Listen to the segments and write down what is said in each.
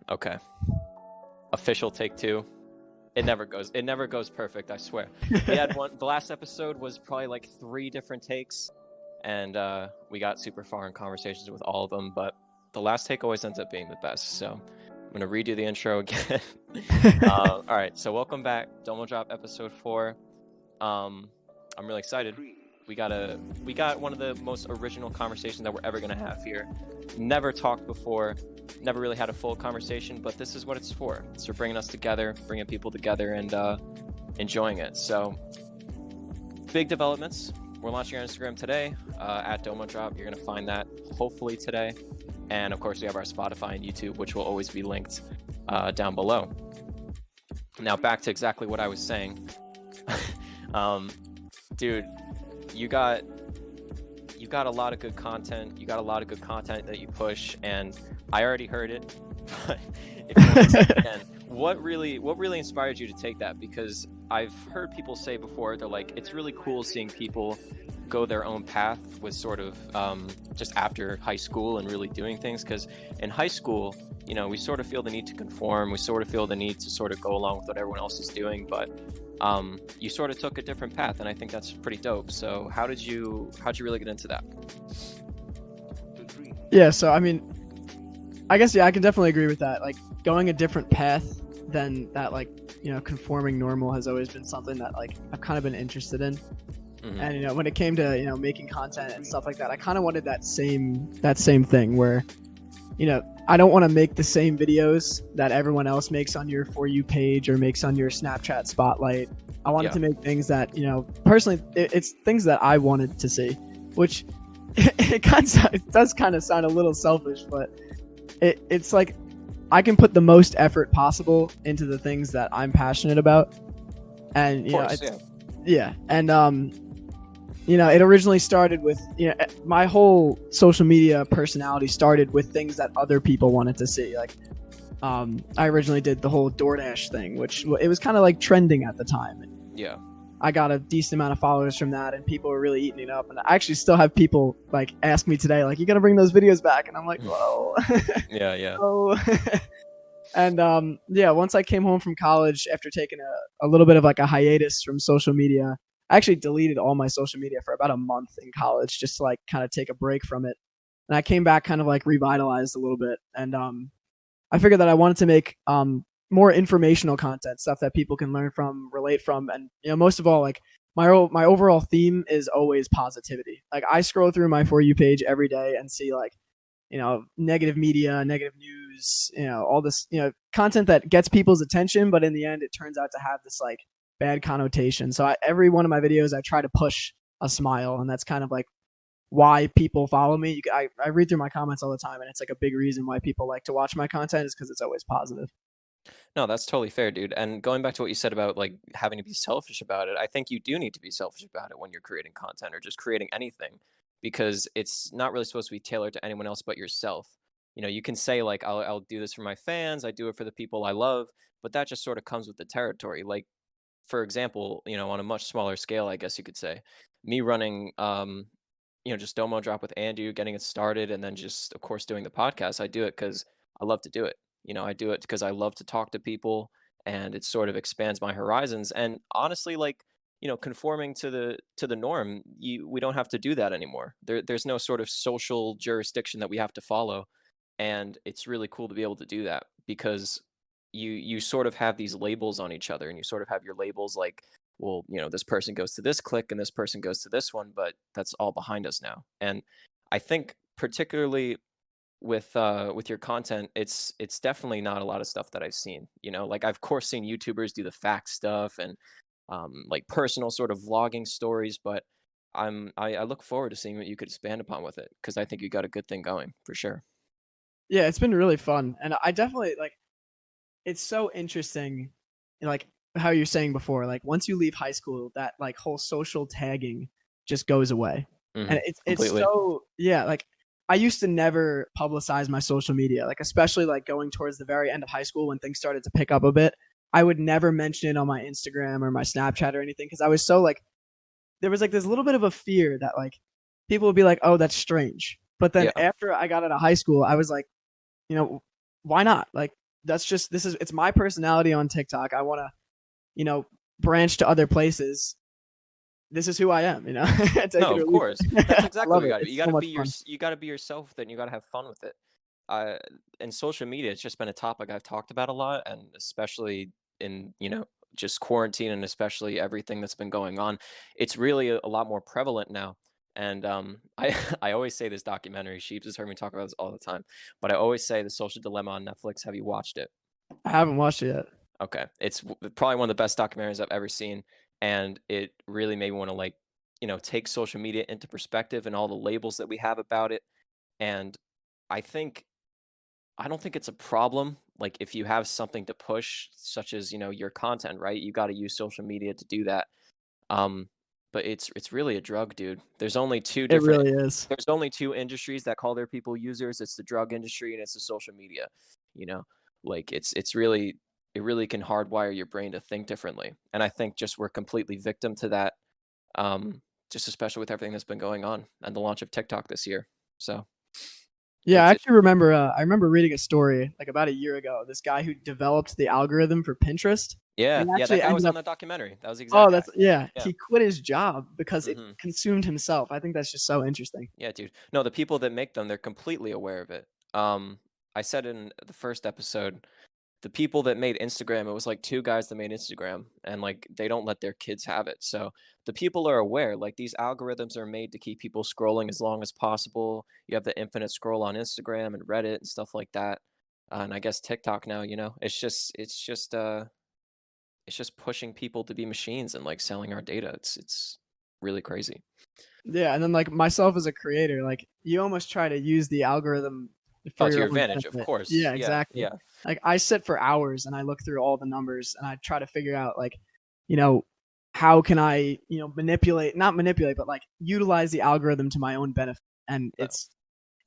Okay. Official take two. It never goes perfect, I swear. We had the last episode was probably like 3 different takes, and we got super far in conversations with all of them, but the last take always ends up being the best. So I'm gonna redo the intro again. All right, so welcome back, DomoDrop episode 4. I'm really excited. We got one of the most original conversations that we're ever gonna have here. Never talked before, never really had a full conversation, but this is what it's for. It's for bringing us together, bringing people together, and enjoying it. So, big developments. We're launching our Instagram today at DomoDrop. You're gonna find that hopefully today, and of course we have our Spotify and YouTube, which will always be linked down below. Now back to exactly what I was saying. Dude, you got a lot of good content. You got a lot of good content that you push, and I already heard it. But if you want to say it again, what really inspired you to take that? Because I've heard people say before, they're like, it's really cool seeing people go their own path with sort of just after high school and really doing things. Because in high school, you know, we sort of feel the need to conform. We sort of feel the need to sort of go along with what everyone else is doing. But you sort of took a different path, and I think that's pretty dope. So how'd you really get into that? Yeah, so I mean, I guess, yeah, I can definitely agree with that. Like, going a different path than that, like, you know, conforming normal has always been something that, like, I've kind of been interested in. Mm-hmm. And, you know, when it came to, you know, making content and stuff like that, I kind of wanted that same thing where, you know, I don't want to make the same videos that everyone else makes on your For You page or makes on your Snapchat spotlight. I wanted to make things that, you know, personally, it's things that I wanted to see, which it does kind of sound a little selfish, but it's like I can put the most effort possible into the things that I'm passionate about. And, you know, and, you know, it originally started with, you know, my whole social media personality started with things that other people wanted to see. Like, I originally did the whole DoorDash thing, which it was kind of like trending at the time. Yeah. I got a decent amount of followers from that, and people were really eating it up. And I actually still have people like ask me today, like, you got to bring those videos back. And I'm like, whoa. Yeah. Oh. And, yeah, once I came home from college after taking a little bit of like a hiatus from social media, I actually deleted all my social media for about a month in college just to like kind of take a break from it. And I came back kind of like revitalized a little bit. And I figured that I wanted to make more informational content, stuff that people can learn from, relate from. And, you know, most of all, like my overall theme is always positivity. Like, I scroll through my For You page every day and see, like, you know, negative media, negative news, you know, all this, you know, content that gets people's attention, but in the end, it turns out to have this like bad connotation. So every one of my videos, I try to push a smile, and that's kind of like why people follow me. I read through my comments all the time, and it's like a big reason why people like to watch my content is because it's always positive. No, that's totally fair, dude. And going back to what you said about like having to be selfish about it, I think you do need to be selfish about it when you're creating content or just creating anything, because it's not really supposed to be tailored to anyone else but yourself. You know, you can say like, I'll do this for my fans, I do it for the people I love, but that just sort of comes with the territory. Like, for example, you know, on a much smaller scale, I guess you could say, me running, you know, just DomoDrop with Andrew, getting it started, and then just, of course, doing the podcast. I do it because I love to do it. You know, I do it because I love to talk to people, and it sort of expands my horizons. And honestly, like, you know, conforming to the norm, we don't have to do that anymore. There's no sort of social jurisdiction that we have to follow, and it's really cool to be able to do that because you sort of have these labels on each other, and you sort of have your labels like, well, you know, this person goes to this clique and this person goes to this one, but that's all behind us now. And I think particularly with your content, it's definitely not a lot of stuff that I've seen. You know, like, I've of course seen YouTubers do the fact stuff and like personal sort of vlogging stories, but I look forward to seeing what you could expand upon with it, because I think you got a good thing going for sure. Yeah, it's been really fun, and I definitely like. It's so interesting, like how you're saying before, like once you leave high school, that like whole social tagging just goes away. And it's so, yeah, like I used to never publicize my social media, like especially like going towards the very end of high school when things started to pick up a bit. I would never mention it on my Instagram or my Snapchat or anything because I was so like, there was like this little bit of a fear that like people would be like, oh, that's strange. But then after I got out of high school, I was like, you know, why not? Like, it's my personality on TikTok. I want to, you know, branch to other places. This is who I am, you know. Take No, it or of leave course. it. That's I exactly what love you it. gotta do. It's so much fun. You gotta be yourself, then you gotta have fun with it. Uh, and social media, it's just been a topic I've talked about a lot, and especially in, just quarantine and especially everything that's been going on, it's really a lot more prevalent now. And I I always say this documentary, Sheeps has heard me talk about this all the time, but I always say The Social Dilemma on Netflix. Have you watched it? I haven't watched it yet. Okay. It's probably one of the best documentaries I've ever seen, and it really made me wanna, like, take social media into perspective and all the labels that we have about it, and I think I don't think it's a problem, like, if you have something to push, such as, your content, right? You gotta use social media to do that, um, but it's really a drug, dude. It really is. There's only 2 industries that call their people users. It's the drug industry and it's the social media, you know? Like, it's really it really can hardwire your brain to think differently, and I think just we're completely victim to that, just especially with everything that's been going on and the launch of TikTok this year. So, Yeah, I it's it actually remember. I remember reading a story like about a year ago. This guy who developed the algorithm for Pinterest, Yeah, and he yeah, that actually guy was ended on up. the documentary. That was the Oh, exact guy. that's yeah. Yeah. He quit his job because it Mhm. consumed himself. I think that's just so interesting. Yeah, dude. No, the people that make them, they're completely aware of it. I said in the first episode, the people that made Instagram, it was like 2 guys that made Instagram, and, like, they don't let their kids have it. So, the people are aware, like, these algorithms are made to keep people scrolling as long as possible. You have the infinite scroll on Instagram and Reddit and stuff like that. And I guess TikTok now, it's just pushing people to be machines and, like, selling our data. It's really crazy. Yeah, and then like myself as a creator, like you almost try to use the algorithm Oh, for to your your own advantage, of benefit. course. Yeah, Yeah, exactly. yeah. Like I sit for hours and I look through all the numbers and I try to figure out like, you know, how can I, manipulate, not manipulate, but like utilize the algorithm to my own benefit. And No.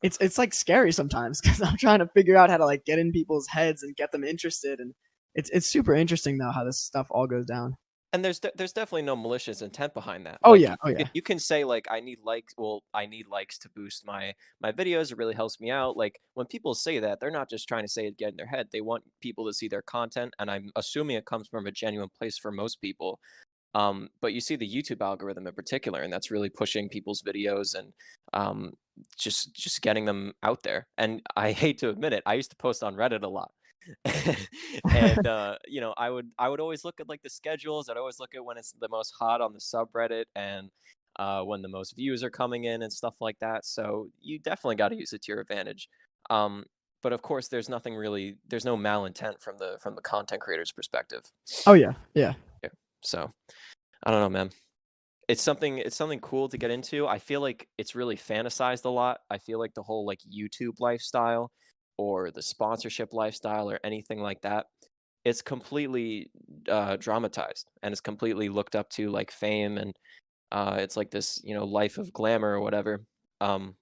it's like scary sometimes because I'm trying to figure out how to like get in people's heads and get them interested. And it's super interesting though how this stuff all goes down. And there's definitely no malicious intent behind that. Oh Like, yeah, oh yeah. you can say, like, "I need likes." Well, I need likes to boost my videos, it really helps me out. Like, when people say that, they're not just trying to say it, get in their head. They want people to see their content, and I'm assuming it comes from a genuine place for most people. But you see the YouTube algorithm in particular, and that's really pushing people's videos and, um, just getting them out there. And I hate to admit it, I used to post on Reddit a lot. And, I would always look at, like, the schedules. I'd always look at when it's the most hot on the subreddit and, when the most views are coming in and stuff like that. So you definitely gotta use it to your advantage. Um, but of course, there's no malintent from the content creator's perspective. Oh yeah, yeah. Yeah. So, I don't know, man. It's something cool to get into. I feel like it's really fantasized a lot. I feel like the whole, like, YouTube lifestyle or the sponsorship lifestyle or anything like that, it's completely, dramatized, and it's completely looked up to, like, fame, and, it's like this, life of glamour or whatever. Um,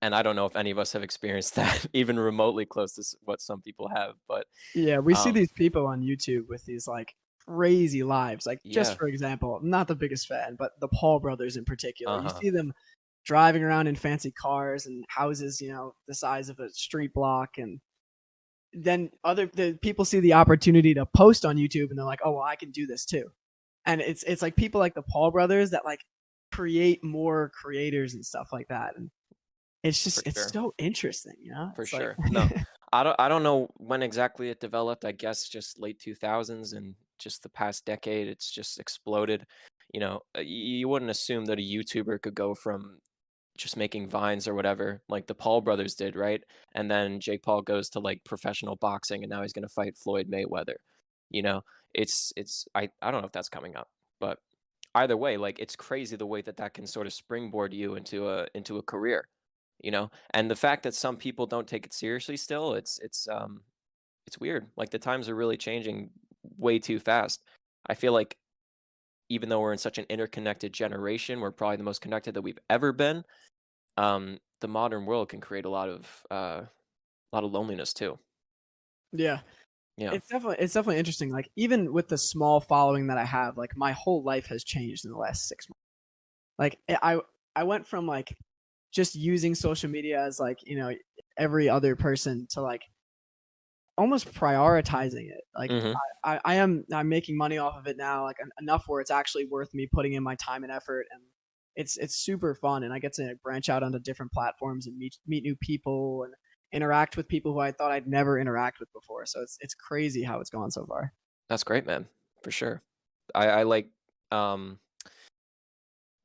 and I don't know if any of us have experienced that even remotely close to what some people have, but, Yeah, we see um these people on YouTube with these like crazy lives. Like just yeah. for example, I'm not the biggest fan, but the Paul brothers in particular. You Uh-huh. see them driving around in fancy cars and houses, the size of a street block, and then the people see the opportunity to post on YouTube and they're like, "Oh, well, I can do this too." And it's like people like the Paul brothers that like create more creators and stuff like that. And For it's sure. so interesting. For It's like sure. No, I don't know when exactly it developed. I guess just late 2000s and just the past decade, it's just exploded. You wouldn't assume that a YouTuber could go from just making vines or whatever, like the Paul brothers did, right? And then Jake Paul goes to, like, professional boxing, and now he's gonna fight Floyd Mayweather. You know, I don't know if that's coming up, but either way, like, it's crazy the way that that can sort of springboard you into a career. And the fact that some people don't take it seriously still, it's weird. Like, the times are really changing way too fast. I feel like even though we're in such an interconnected generation, we're probably the most connected that we've ever been. The modern world can create a lot of loneliness too. yeah. Yeah. It's definitely interesting. Like even with the small following that I have, like my whole life has changed in the last 6 months. Like I went from like just using social media as like every other person to like almost prioritizing it. Like Mm-hmm. I'm making money off of it now, like enough where it's actually worth me putting in my time and effort, and it's super fun, and I get to branch out onto different platforms and meet new people and interact with people who I thought I'd never interact with before. So it's crazy how it's gone so far. That's great, man. For sure. I like um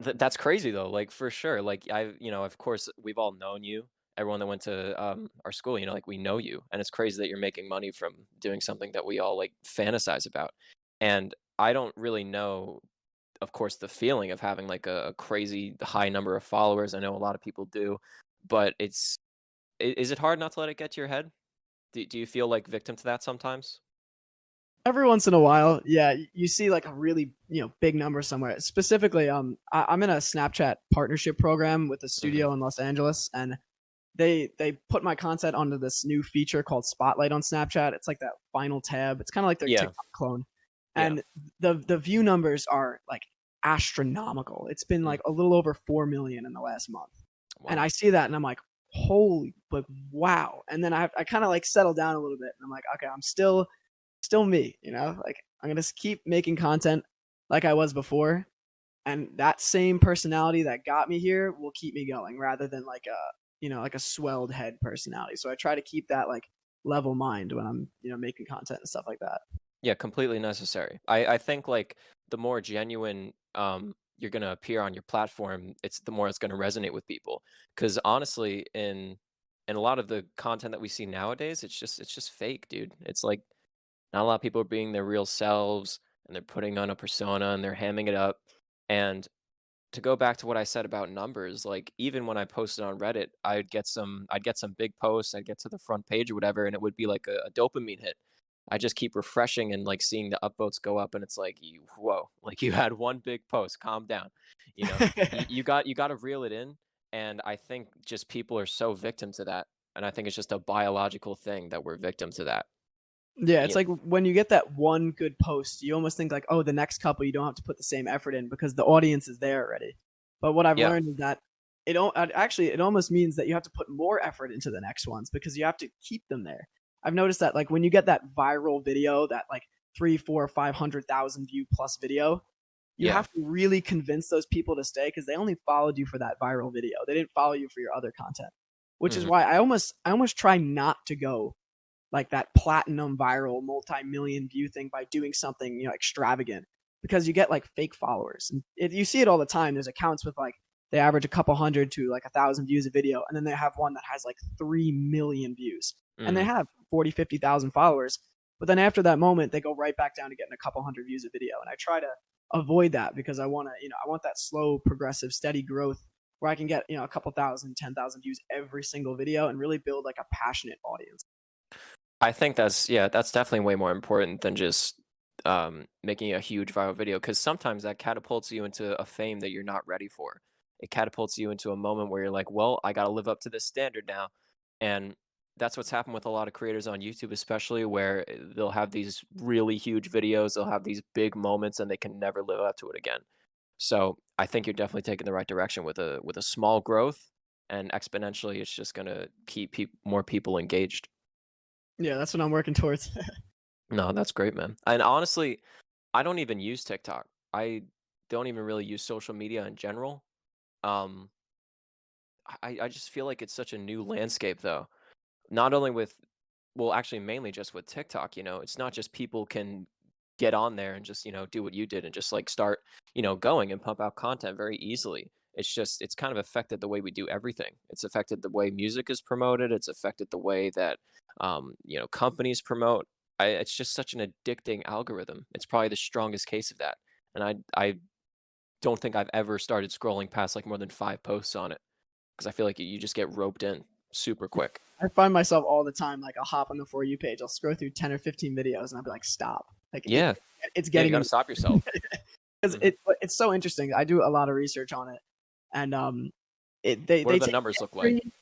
that's crazy though, like, for sure, like, of course, we've all known you, everyone that went to, our school, like, we know you, and it's crazy that you're making money from doing something that we all, like, fantasize about, and I don't really know, of course, the feeling of having, like, a crazy high number of followers. I know a lot of people do, but is it hard not to let it get to your head? Do you feel like victim to that sometimes? Every once in a while, yeah, you see like a really big number somewhere. Specifically, I'm in a Snapchat partnership program with a Mhm. studio in Los Angeles, and they put my content onto this new feature called Spotlight on Snapchat. It's like that final tab. It's kind of like their Yeah, TikTok clone, yeah. and the view numbers are like astronomical. It's been Mm, like a little over 4 million in the last month, and wow. I see that and I'm like, holy, like wow. And then I kind of like settle down a little bit, and I'm like, okay, I'm still me, like I'm gonna keep making content like I was before, and that same personality that got me here will keep me going rather than like like a swelled head personality. So I try to keep that like level mind when I'm making content and stuff like that. Yeah, completely necessary. I think, like, the more genuine, you're gonna appear on your platform, the more it's gonna resonate with people. Because honestly, in a lot of the content that we see nowadays, it's just fake, dude. It's like, not a lot of people are being their real selves, and they're putting on a persona, and they're hamming it up, and to go back to what I said about numbers, like, even when I posted on Reddit, I'd get some big posts, I'd get to the front page or whatever, and it would be like a dopamine hit. I just keep refreshing and, like, seeing the upvotes go up, and it's like, "You whoa," like, "You had one big post, calm down," you know? You gotta reel it in, and I think just people are so victim to that, and I think it's just a biological thing that we're victim to that. Yeah, it's Yeah, like when you get that one good post, you almost think like, oh, the next couple you don't have to put the same effort in because the audience is there already. But what I've yeah, learned is that it almost means that you have to put more effort into the next ones because you have to keep them there. I've noticed that like when you get that viral video, that like 3, 4, 500,000 view plus video, you yeah, have to really convince those people to stay because they only followed you for that viral video. They didn't follow you for your other content, which is mhm, why I almost try not to go like that platinum viral multi-million view thing by doing something extravagant, because you get like fake followers, and you see it all the time. There's accounts with like they average a couple hundred to like 1,000 views a video, and then they have one that has like 3 million views, and they mhm. have 40, 50,000 followers, but then after that moment they go right back down to getting a couple hundred views a video. And I try to avoid that because I want that slow progressive steady growth where I can get a couple thousand, 10,000 views every single video and really build like a passionate audience. I think that's definitely way more important than just, making a huge viral video. Because sometimes that catapults you into a fame that you're not ready for. It catapults you into a moment where you're like, "Well, I gotta live up to this standard now," and that's what's happened with a lot of creators on YouTube, especially where, they'll have these really huge videos, they'll have these big moments, and they can never live up to it again. So, I think you're definitely taking the right direction with a small growth, and exponentially, it's just gonna keep more people engaged. Yeah, that's what I'm working towards. No, that's great, man. And honestly, I don't even use TikTok. I don't even really use social media in general. Um, I just feel like it's such a new landscape, though. Not only with, well, actually, mainly just with TikTok. It's not just people can get on there and just do what you did and just like start going and pump out content very easily. It's kind of affected the way we do everything. It's affected the way music is promoted. It's affected the way that companies promote. It's just such an addicting algorithm. It's probably the strongest case of that. And I don't think I've ever started scrolling past like more than 5 posts on it because I feel like you just get roped in super quick. I find myself all the time, like I'll hop on the For You page, I'll scroll through 10 or 15 videos, and I'll be like, stop. Like Yeah, it's yeah, you getting got to me stop yourself. because Hmm. it's so interesting. I do a lot of research on it, and What do the numbers look like? every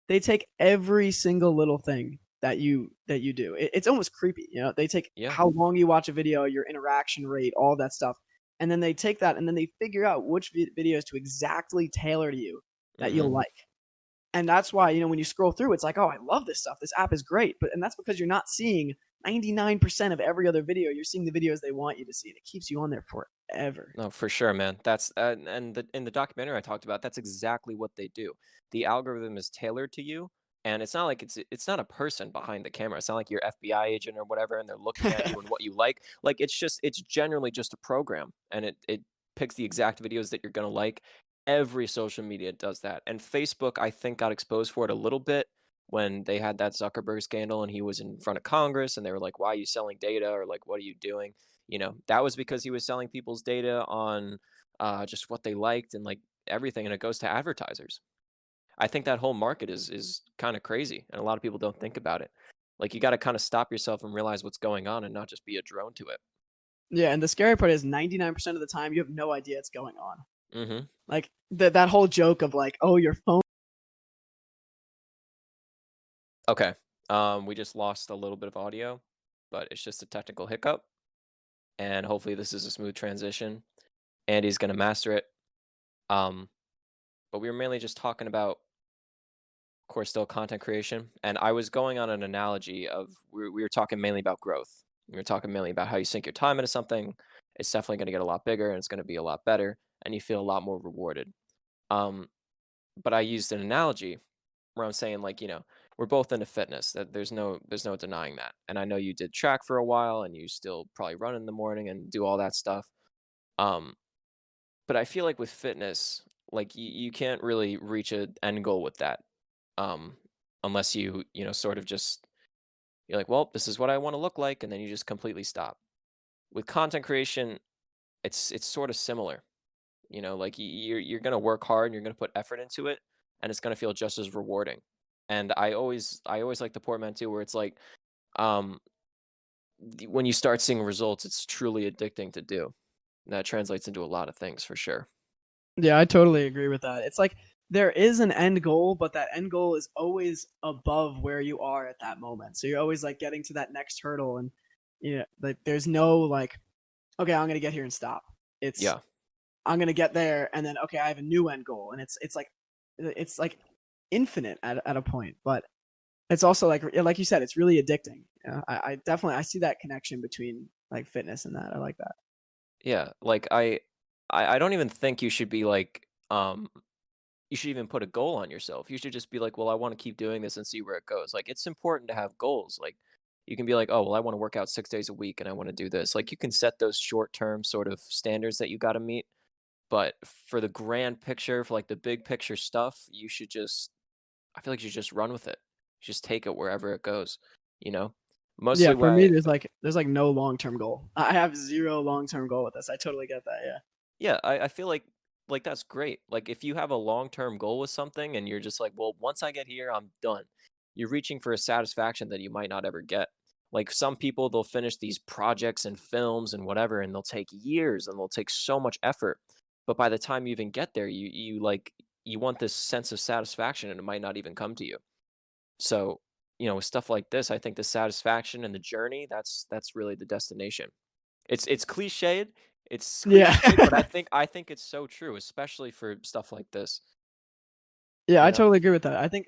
they take every single little thing that you do. It's almost creepy. They take Yeah. how long you watch a video, your interaction rate, all that stuff, and then they take that and then they figure out which videos to exactly tailor to you that Hmm. you'll like. And that's why, when you scroll through, it's like, oh, I love this stuff. This app is great. And that's because you're not seeing 99% of every other video. You're seeing the videos they want you to see. And it keeps you on there forever. No, for sure, man. That's in the documentary I talked about, that's exactly what they do. The algorithm is tailored to you, and it's not like it's not a person behind the camera. It's not like your FBI agent or whatever, and they're looking at you and what you like. Like it's generally just a program, and it picks the exact videos that you're gonna like. Every social media does that, and Facebook I think got exposed for it a little bit when they had that Zuckerberg scandal, and he was in front of Congress, and they were like, "Why are you selling data?" or like, "What are you doing?" That was because he was selling people's data on just what they liked and like everything, and it goes to advertisers. I think that whole market is kind of crazy, and a lot of people don't think about it. Like you got to kind of stop yourself and realize what's going on, and not just be a drone to it. Yeah, and the scary part is 99% of the time you have no idea what's going on. Mm-hmm. Like that whole joke of like, oh, your phone. Okay. We just lost a little bit of audio, but it's just a technical hiccup, and hopefully this is a smooth transition. Andy's gonna master it. Um, but we were mainly just talking about, of course, still content creation. And I was going on an analogy of we were talking mainly about growth. We were talking mainly about how you sink your time into something. It's definitely going to get a lot bigger, and it's going to be a lot better, and you feel a lot more rewarded. Um, but I used an analogy where I'm saying like, we're both into fitness. That there's no denying that. And I know you did track for a while, and you still probably run in the morning and do all that stuff. Um, but I feel like with fitness, like you can't really reach an end goal with that, um, unless sort of just you're like, well, this is what I want to look like, and then you just completely stop. With content creation, it's sort of similar. Like you're gonna work hard and you're gonna put effort into it, and it's gonna feel just as rewarding. And I always like the portmanteau where it's like, um, when you start seeing results, it's truly addicting to do. And that translates into a lot of things for sure. Yeah, I totally agree with that. It's like there is an end goal, but that end goal is always above where you are at that moment. So you're always like getting to that next hurdle, and like there's no like, okay, I'm gonna get here and stop. It's Yeah. I'm gonna get there, and then okay, I have a new end goal, and it's like infinite at a point, but it's also like you said, it's really addicting. I definitely I see that connection between like fitness and that. I like that. Yeah, like I don't even think you should be like you should even put a goal on yourself. You should just be like, well, I want to keep doing this and see where it goes. Like it's important to have goals. Like you can be like, oh, well, I want to work out 6 days a week and I want to do this. Like you can set those short-term sort of standards that you got to meet, but for the grand picture, for like the big picture stuff, you should just I feel like you should just run with it. Just take it wherever it goes, you know? Yeah, Mostly for why me, there's like no long term goal. I have zero long term goal with this. I totally get that. Yeah. Yeah, I feel like that's great. Like if you have a long-term goal with something and you're just like, well, once I get here, I'm done. You're reaching for a satisfaction that you might not ever get. Like some people, they'll finish these projects and films and whatever, and they'll take years and they'll take so much effort. But by the time you even get there, you want this sense of satisfaction and it might not even come to you. So, with stuff like this, I think the satisfaction and the journey, that's really the destination. It's cliched. It's Yeah. cliched, but I think it's so true, especially for stuff like this. Yeah, You I know? totally agree with that. I think,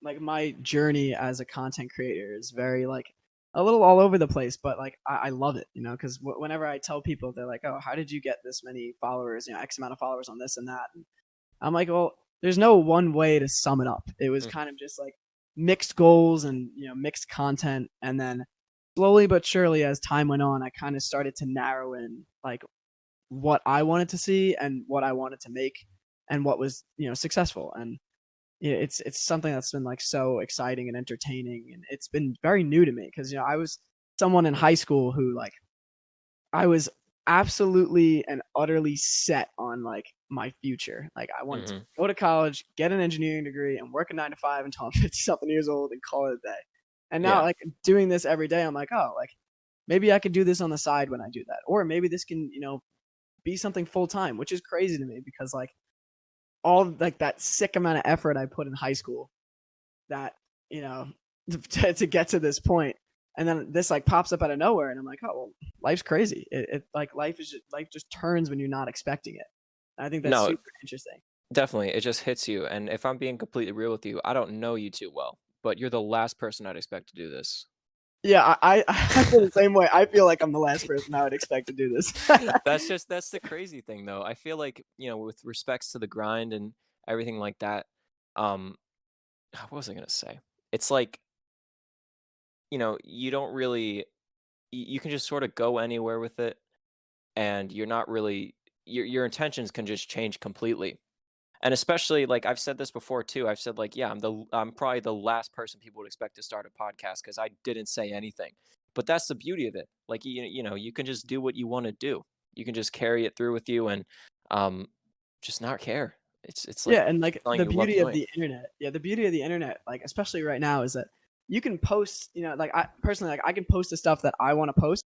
like my journey as a content creator is very like a little all over the place, but like I love it, because whenever I tell people, they're like, oh, how did you get this many followers, X amount of followers on this and that? And I'm like, well, there's no one way to sum it up. It was Mm, kind of just like mixed goals and, mixed content. And then slowly but surely, as time went on, I kind of started to narrow in like what I wanted to see and what I wanted to make and what was, successful. And yeah, it's something that's been like so exciting and entertaining, and it's been very new to me because I was someone in high school who like I was absolutely and utterly set on like my future. Like I wanted to mhm. go to college, get an engineering degree, and work a 9 to 5 until I'm 50 something years old and call it a day. And now Yeah. like doing this every day, I'm like, oh, like maybe I could do this on the side when I do that, or maybe this can be something full time, which is crazy to me because like all like that sick amount of effort I put in high school that you know to get to this point, and then this like pops up out of nowhere, and I'm like, oh, well, life's crazy. It like life just turns when you're not expecting it. I think that's No, super interesting. Definitely, it just hits you, and if I'm being completely real with you, I don't know you too well, but you're the last person I'd expect to do this. Yeah, I feel the same way. I feel like I'm the last person I would expect to do this. That's the crazy thing, though. I feel like, with respects to the grind and everything like that, um, what was I gonna say? It's like, you don't really you can just sorta go anywhere with it, and you're not really your intentions can just change completely. And especially, like, I've said this before too. I've said, like, yeah, I'm probably the last person people would expect to start a podcast because I didn't say anything. But that's the beauty of it. Like, you can just do what you want to do. You can just carry it through with you and um just not care. It's like Yeah, and like something the you love beauty of doing. the internet. Yeah, the beauty of the internet, like especially right now, is that you can post. Like I personally, like I can post the stuff that I want to post,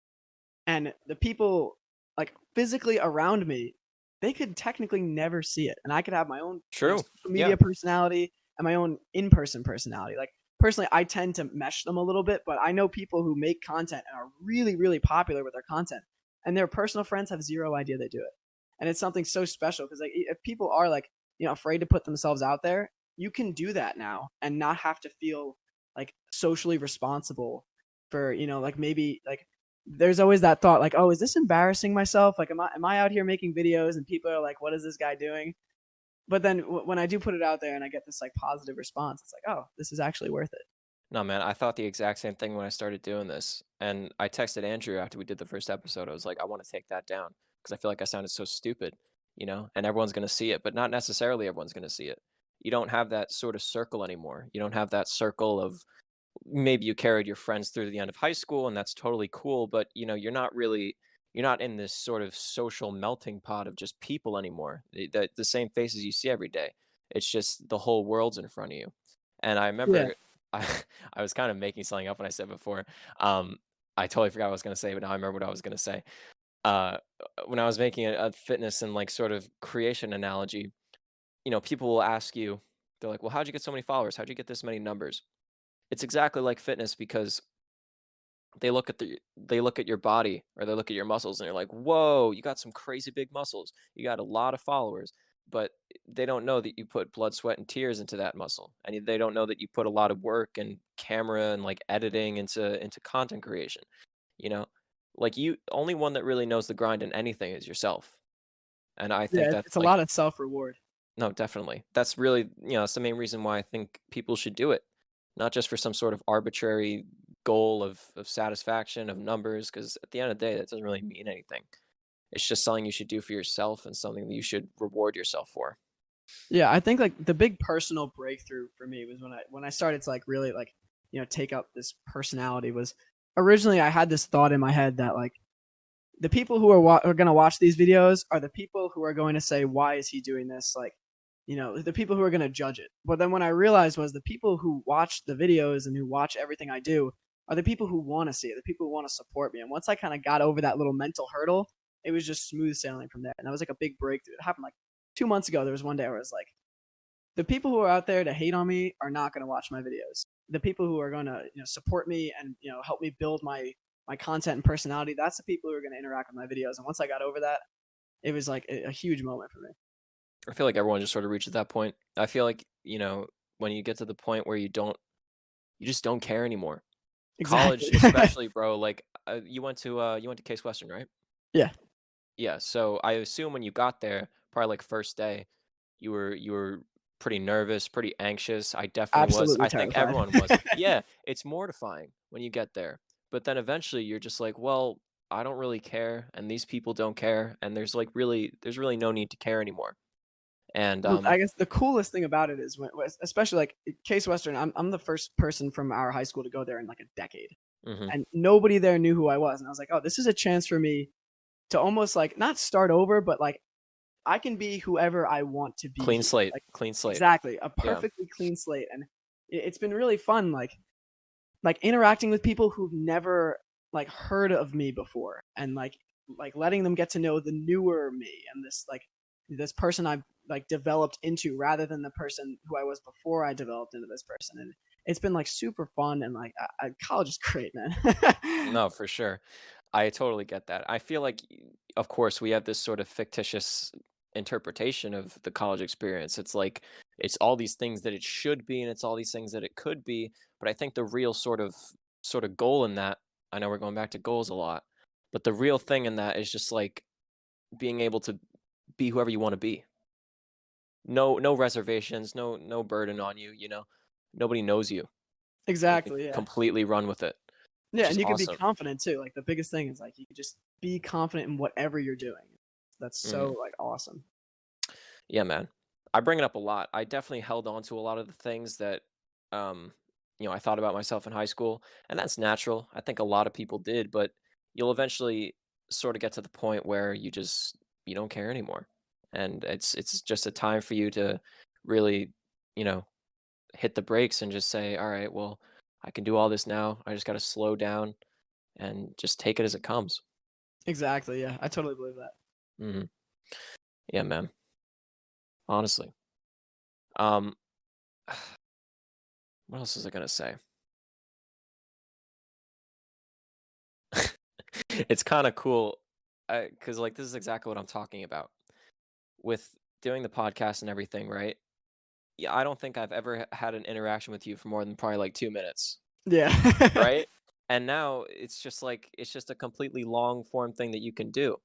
and the people like physically around me, they could technically never see it, and I could have my own, True. social Yeah. media personality and my own in-person personality. Like personally, I tend to mesh them a little bit, but I know people who make content and are really, really popular with their content, and their personal friends have zero idea they do it, and it's something so special because like if people are like afraid to put themselves out there, you can do that now and not have to feel like socially responsible for like maybe like there's always that thought like, oh, is this embarrassing myself? Like, am I out here making videos and people are like, what is this guy doing? But then when I do put it out there and I get this like positive response, it's like, oh, this is actually worth it. No, man, I thought the exact same thing when I started doing this. And I texted Andrew after we did the first episode. I was like, I want to take that down because I feel like I sounded so stupid, and everyone's going to see it, but not necessarily everyone's going to see it. You don't have that sort of circle anymore. You don't have that circle of maybe you carried your friends through the end of high school and that's totally cool, but you're not in this sort of social melting pot of just people anymore. The same faces you see every day. It's just the whole world's in front of you. And I Yeah. remember I I was kind of making something up when I said before. Um, I totally forgot what I was gonna say, but now I remember what I was gonna say. Uh, when I was making a fitness and like sort of creation analogy, people will ask you, they're like, "Well, how'd you get so many followers? How'd you get this many numbers?" It's exactly like fitness because they look at your body or they look at your muscles and you're like, "Whoa, you got some crazy big muscles. You got a lot of followers." But they don't know that you put blood, sweat, and tears into that muscle. And they don't know that you put a lot of work and camera and like editing into content creation, you know? Like you only one that really knows the grind in anything is yourself. And I think Yeah, that's it's a like lot of self reward. no, definitely. That's really, that's the main reason why I think people should do it. Not just for some sort of arbitrary goal of satisfaction, of numbers, because at the end of the day, that doesn't really mean anything. It's just something you should do for yourself and something that you should reward yourself for. Yeah, I think like the big personal breakthrough for me was when I started to like really like take up this personality. Was originally I had this thought in my head that like the people who are going to watch these videos are the people who are going to say, why is he doing this? Like, the people who are going to judge it. But then what I realized was the people who watch the videos and who watch everything I do are the people who want to see it, the people who want to support me. And once I kind of got over that little mental hurdle, it was just smooth sailing from there. And that was like a big breakthrough. It happened like 2 months ago. There was one day where I was like, the people who are out there to hate on me are not going to watch my videos. The people who are going to support me and help me build my content and personality, that's the people who are going to interact with my videos. And once I got over that, it was like a huge moment for me. I feel like everyone just sort of reaches that point. I feel like, when you get to the point where you just don't care anymore. Exactly. College, especially, bro. Like you went to Case Western, right? Yeah, Yeah. So I assume when you got there, probably like first day, you were pretty nervous, pretty anxious. I definitely was. absolutely I think terrified. everyone was. Yeah, it's mortifying when you get there. But then eventually you're just like, well, I don't really care and these people don't care and there's really no need to care anymore. And I guess the coolest thing about it is especially like Case Western, I'm the first person from our high school to go there in like a decade. mhm. And nobody there knew who I was. And I was like, oh, this is a chance for me to almost like not start over, but like I can be whoever I want to be Clean here. slate, Like clean slate. exactly, a Yeah. perfectly clean slate. And it's been really fun like interacting with people who've never like heard of me before and like letting them get to know the newer me and this person I've like developed into rather than the person who I was before I developed into this person. And it's been like super fun and like college is great, man. No, for sure. I totally get that. I feel like, of course, we have this sort of fictitious interpretation of the college experience. It's like it's all these things that it should be, and it's all these things that it could be. But I think the real sort of goal in that, I know we're going back to goals a lot, but the real thing in that is just like being able to be whoever you want to be. No reservations, no burden on you, you know. Nobody knows you. You can Exactly. Yeah. completely run with it, Yeah, which and is you can be awesome. confident too. Like the biggest thing is like you can just be confident in whatever you're doing. That's so Mhm. like awesome. Yeah, man. I bring it up a lot. I definitely held on to a lot of the things that, um, I thought about myself in high school, and that's natural. I think a lot of people did, but you'll eventually sort of get to the point where you don't care anymore, and it's just a time for you to really, you know, hit the brakes and just say, all right, well, I can do all this now. I just got to slow down and just take it as it comes. Exactly. Yeah, I totally believe that. Hmm. Yeah, man. Honestly. Um, what else was I gonna say? It's kind of cool, because like this is exactly what I'm talking about with doing the podcast and everything, right? Yeah, I don't think I've ever had an interaction with you for more than probably like 2 minutes, Yeah. right? And now it's just a completely long form thing that you can do.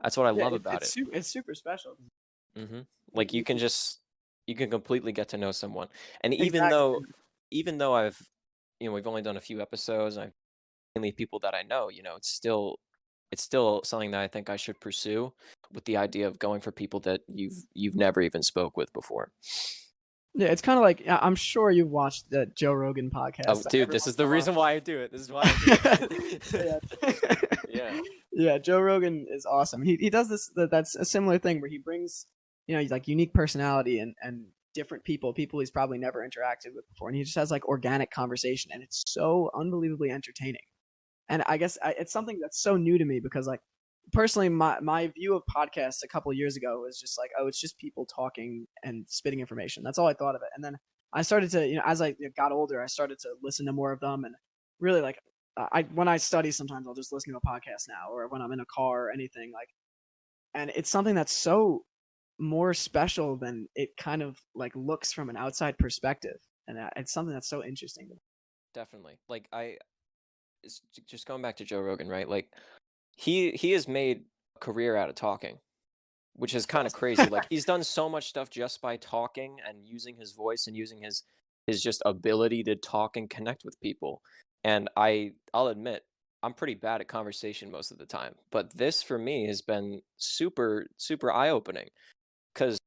That's what I Yeah, love about it. it's super special. Hmm. You, Like you can you can completely get to know someone, and exactly. even though I've we've only done a few episodes, and I've mainly people that I know, it's still something that I think I should pursue, with the idea of going for people that you've never even spoke with before. Yeah, it's kind of like I'm sure you've watched the Joe Rogan Oh, podcast dude, every this is once in the a while. reason why I do it. This is why I do Yeah. it. Yeah. Yeah, Joe Rogan is awesome. He does that's a similar thing where he brings, like unique personality and different people he's probably never interacted with before, and he just has like organic conversation, and it's so unbelievably entertaining. And I guess it's something that's so new to me because like personally my view of podcasts a couple years ago was just like, oh, it's just people talking and spitting information. That's all I thought of it. And then I started to, as I got older, I started to listen to more of them, and really like I when I study sometimes I'll just listen to a podcast now, or when I'm in a car or anything like, and it's something that's so more special than it kind of like looks from an outside perspective, and it's something that's so interesting to me. Definitely. Like it's just going back to Joe Rogan, right? Like he has made a career out of talking, which is It's kind of awesome. crazy. Like he's done so much stuff just by talking and using his voice and using his just ability to talk and connect with people. And I'll admit, I'm pretty bad at conversation most of the time, but this for me has been super eye-opening. Cuz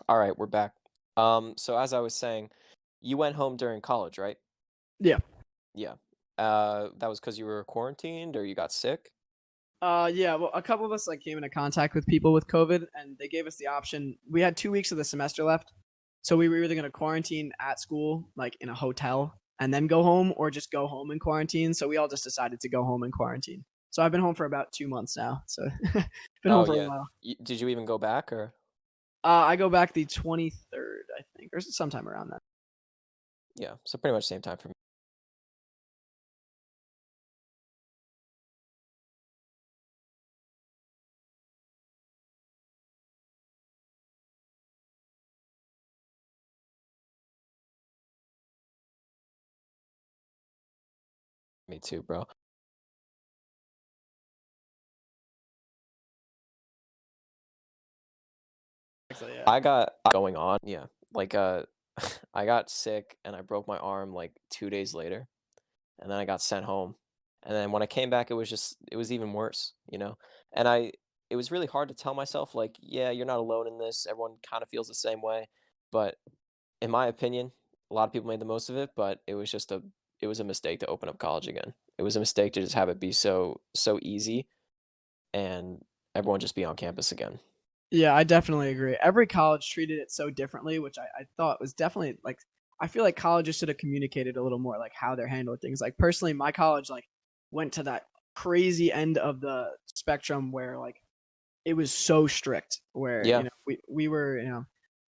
all right, we're back. So as I was saying, you went home during college, right? Yeah. Yeah. That was cuz you were quarantined or you got sick? Yeah, well, a couple of us like came into contact with people with COVID, and they gave us the option. We had 2 weeks of the semester left, so we were either going to quarantine at school, like in a hotel, and then go home, or just go home and quarantine. So we all just decided to go home and quarantine. So I've been home for about 2 months now. So been home Oh for a yeah. while. Did you even go back or? I go back the 23rd, I think, or sometime around that. Yeah, so pretty much same time for me. Me too, bro. Actually, yeah. I got going on, yeah. Like I got sick and I broke my arm like 2 days later, and then I got sent home. And then when I came back it was even worse, you know. And it was really hard to tell myself like, yeah, you're not alone in this. Everyone kind of feels the same way. But in my opinion, a lot of people made the most of it, but it was a mistake to open up college again. It was a mistake to just have it be so easy and everyone just be on campus again. Yeah, I definitely agree. Every college treated it so differently, which I thought was definitely like, I feel like colleges should have communicated a little more like how they're handling things. Like personally, my college like went to that crazy end of the spectrum where like it was so strict where, Yeah. we were,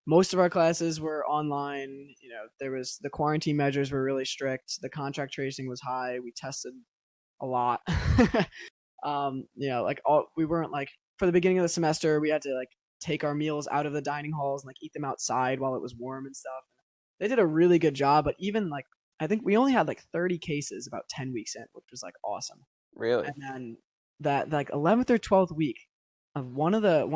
most of our classes were online, there was the quarantine measures were really strict, the contract tracing was high, we tested a lot. Like all we weren't like for the beginning of the semester, we had to like take our meals out of the dining halls and like eat them outside while it was warm and stuff. They did a really good job, but even like I think we only had like 30 cases about 10 weeks in, which was like awesome. Really? And then that like 11th or 12th week of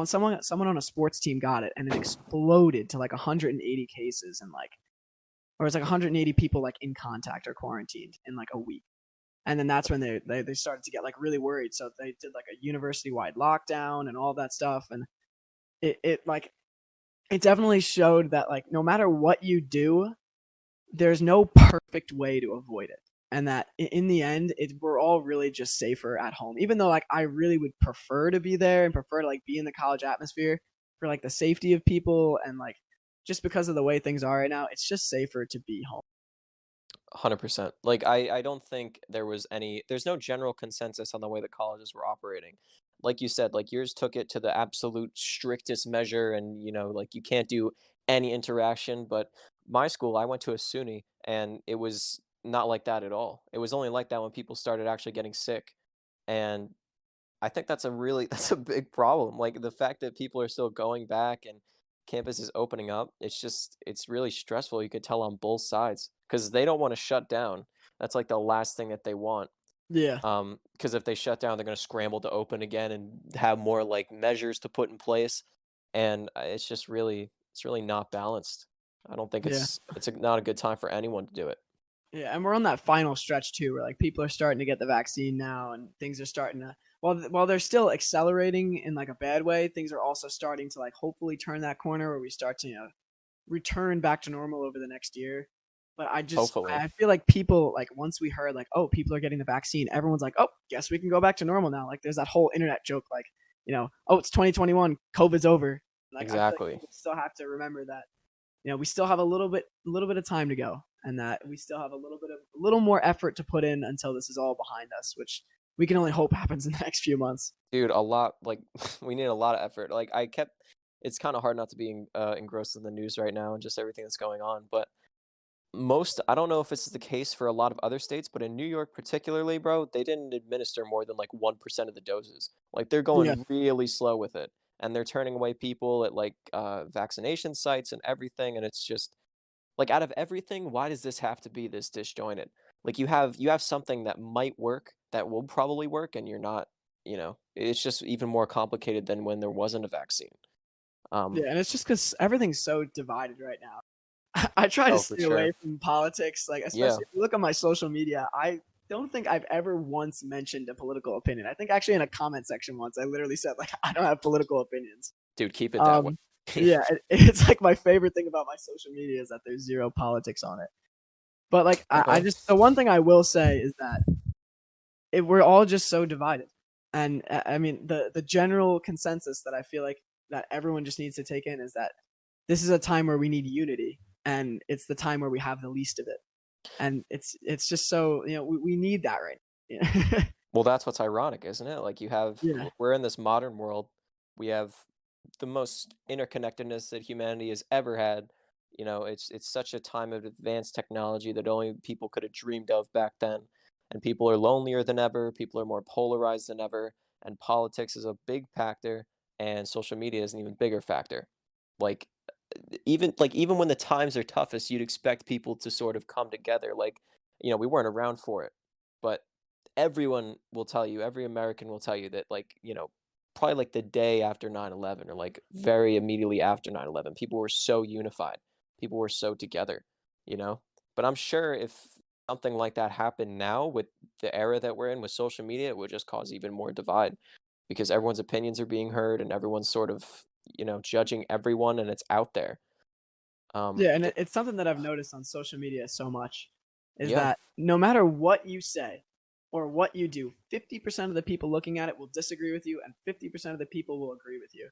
someone on a sports team got it and it exploded to like 180 cases and like or it's like 180 people like in contact or quarantined in like a week. And then that's when they started to get like really worried. So they did like a university wide lockdown and all that stuff. And it like it definitely showed that like no matter what you do, there's no perfect way to avoid it. And that in the end, we're all really just safer at home. Even though like I really would prefer to be there and prefer to like be in the college atmosphere for like the safety of people and like just because of the way things are right now, it's just safer to be home. 100%. Like, I don't think there's no general consensus on the way the colleges were operating. Like you said, like yours took it to the absolute strictest measure and, like you can't do any interaction, but my school, I went to a SUNY and it was not like that at all. It was only like that when people started actually getting sick. And I think that's a really that's a big problem. Like the fact that people are still going back and campus is opening up, it's really stressful. You could tell on both sides because they don't want to shut down. That's like the last thing that they want. Yeah. Because if they shut down, they're going to scramble to open again and have more like measures to put in place, and it's really not balanced. I don't think Yeah. not a good time for anyone to do it. Yeah, and we're on that final stretch too, where like people are starting to get the vaccine now, and things are starting to while they're still accelerating in like a bad way, things are also starting to like hopefully turn that corner where we start to return back to normal over the next year. But Hopefully, I feel like people like once we heard like oh people are getting the vaccine, everyone's like oh guess we can go back to normal now. Like there's that whole internet joke like oh it's 2021, COVID's over. Like I feel like exactly. people still have to remember that we still have a little bit of time to go, and that we still have a little more effort to put in until this is all behind us, which we can only hope happens in the next few months. Dude, a lot like, we need a lot of effort. Like, it's kinda hard not to be engrossed in the news right now and just everything that's going on, but I don't know if this is the case for a lot of other states, but in New York particularly, bro, they didn't administer more than, like, 1% of the doses. Like, they're Yeah, going really slow with it, and they're turning away people at, like, vaccination sites and everything, and it's just like, out of everything, why does this have to be this disjointed? Like, you have something that might work, that will probably work, and you're not it's just even more complicated than when there wasn't a vaccine. yeah, and it's just because everything's so divided right now. I try to Oh, for stay away sure. from politics, like Yeah. especially if you look at my social media. I don't think I've ever once mentioned a political opinion. I think actually in a comment section once, I literally said like I don't have political opinions. Dude, keep it that way. Um, yeah, it's like my favorite thing about my social media is that there's zero politics on it. But like I Okay. just the one thing I will say is that we're all just so divided, and I mean the general consensus that I feel like that everyone just needs to take in is that this is a time where we need unity, and it's the time where we have the least of it, and it's just so we need that right now. Well, that's what's ironic, isn't it? Like, Yeah, we're in this modern world. We have the most interconnectedness that humanity has ever had. It's such a time of advanced technology that only people could have dreamed of back then. And people are lonelier than ever. People are more polarized than ever. And politics is a big factor, and social media is an even bigger factor. Like, even when the times are toughest, you'd expect people to sort of come together. Like, we weren't around for it, but everyone will tell you, every American will tell you that, like, probably like the day after 9/11 or like very immediately after 9/11, people were so unified. People were so together, you know? But I'm sure if something like that happened now with the era that we're in with social media, it would just cause even more divide because everyone's opinions are being heard and everyone's sort of, judging everyone and it's out there. yeah, and Th it's something that I've noticed on social media so much is Yeah, that no matter what you say or what you do, 50% of the people looking at it will disagree with you, and 50% of the people will agree with you.